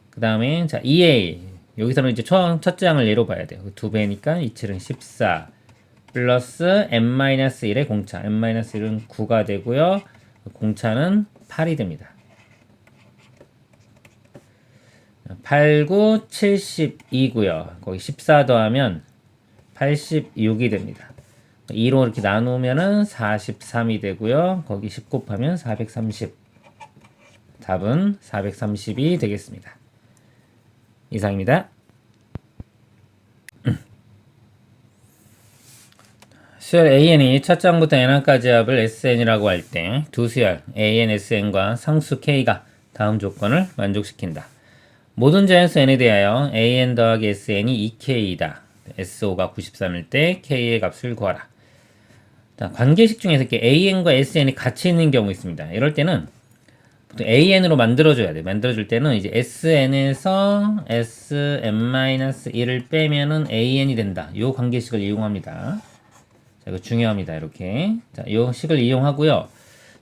그 다음에 자 2a 여기서는 이제 첫째 항을 예로 봐야 돼요. 2배니까 2, 7은 14 플러스 n-1의 공차 n-1은 9가 되고요. 공차는 8이 됩니다. 8, 9, 72고요. 거기 14 더하면 86이 됩니다. 2로 이렇게 나누면은 43이 되고요. 거기 10 곱하면 430. 답은 430이 되겠습니다. 이상입니다. 수열 AN이 첫 장부터 n항까지 합을 SN이라고 할 때 두 수열 AN, SN과 상수 K가 다음 조건을 만족시킨다. 모든 자연수 n에 대하여 an 더하기 sn이 2k이다. SO가 93일 때 k의 값을 구하라. 자, 관계식 중에서 이렇게 an과 sn이 같이 있는 경우 있습니다. 이럴 때는 보통 an으로 만들어줘야 돼. 만들어줄 때는 이제 sn에서 sn-1을 빼면은 an이 된다. 이 관계식을 이용합니다. 자, 이거 중요합니다. 이렇게. 자, 이 식을 이용하고요.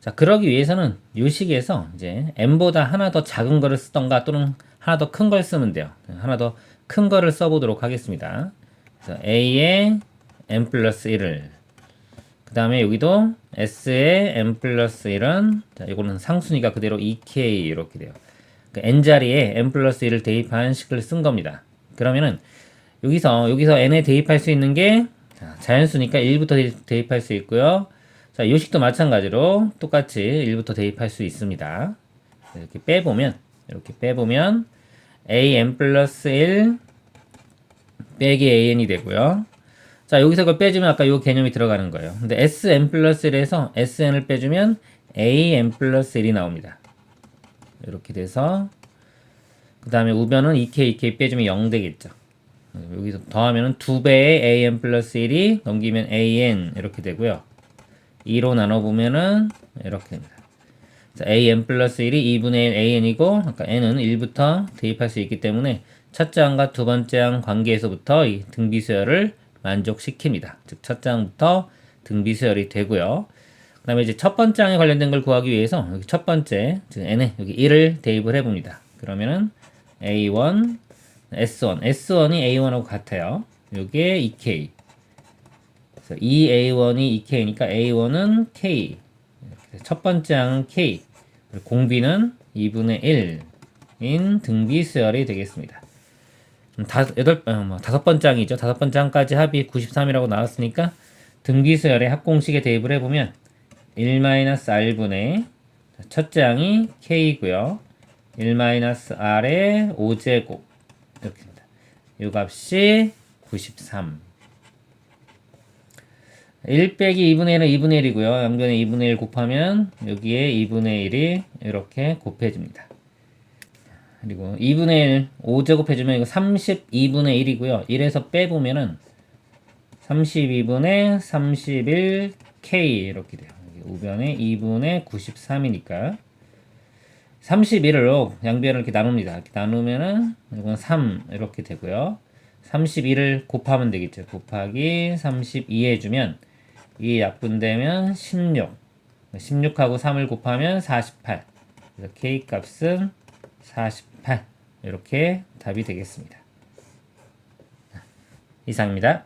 자, 그러기 위해서는 이 식에서 이제 n보다 하나 더 작은 거를 쓰던가 또는 하나 더 큰 걸 쓰면 돼요. 하나 더 큰 거를 써보도록 하겠습니다. 그래서 a에 n 플러스 1을 그 다음에 여기도 s에 n 플러스 1은 자, 이거는 상수니까 그대로 2k 이렇게 돼요. 그러니까 n자리에 n 플러스 1을 대입한 식을 쓴 겁니다. 그러면은 여기서 n에 대입할 수 있는 게 자연수니까 1부터 대입할 수 있고요. 자, 이 식도 마찬가지로 똑같이 1부터 대입할 수 있습니다. 이렇게 빼보면 an 플러스 1 빼기 an이 되고요. 자, 여기서 그걸 빼주면 아까 요 개념이 들어가는 거예요. 근데 sn 플러스 1에서 sn을 빼주면 an 플러스 1이 나옵니다. 이렇게 돼서 그 다음에 우변은 2k 빼주면 0 되겠죠. 여기서 더하면은 2배의 an 플러스 1이 넘기면 an 이렇게 되고요. 2로 나눠보면은 이렇게 됩니다. 자, an 플러스 1이 2분의 1 an이고 아까 n은 1부터 대입할 수 있기 때문에 첫째 항과 두 번째 항 관계에서부터 이 등비수열을 만족시킵니다. 즉 첫째 항부터 등비수열이 되고요. 그 다음에 이제 첫 번째 항에 관련된 걸 구하기 위해서 여기 첫 번째 즉 n에 여기 1을 대입을 해봅니다. 그러면은 a1 S1이 A1하고 같아요. 요게 2K. 그래서 2A1이 2K니까 A1은 K. 첫 번째 항은 K. 공비는 2분의 1인 등비수열이 되겠습니다. 다섯 번째 항이죠. 다섯 번째 항까지 합이 93이라고 나왔으니까 등비수열의 합공식에 대입을 해보면 1-R분의 첫째 항이 K고요. 1-R의 5제곱 이렇게 됩니다. 이 값이 93. 1 빼기 2분의 1은 2분의 1이고요. 양변에 2분의 1 곱하면 여기에 2분의 1이 이렇게 곱해집니다. 그리고 2분의 1 5제곱 해주면 이거 32분의 1이고요. 1에서 빼보면은 32분의 31k 이렇게 돼요. 우변에 2분의 93이니까 31로 양변을 이렇게 나눕니다. 이렇게 나누면은 이건 3 이렇게 되고요. 31을 곱하면 되겠죠. 곱하기 32 해주면 이 약분되면 16. 16하고 3을 곱하면 48. 그래서 k 값은 48. 이렇게 답이 되겠습니다. 이상입니다.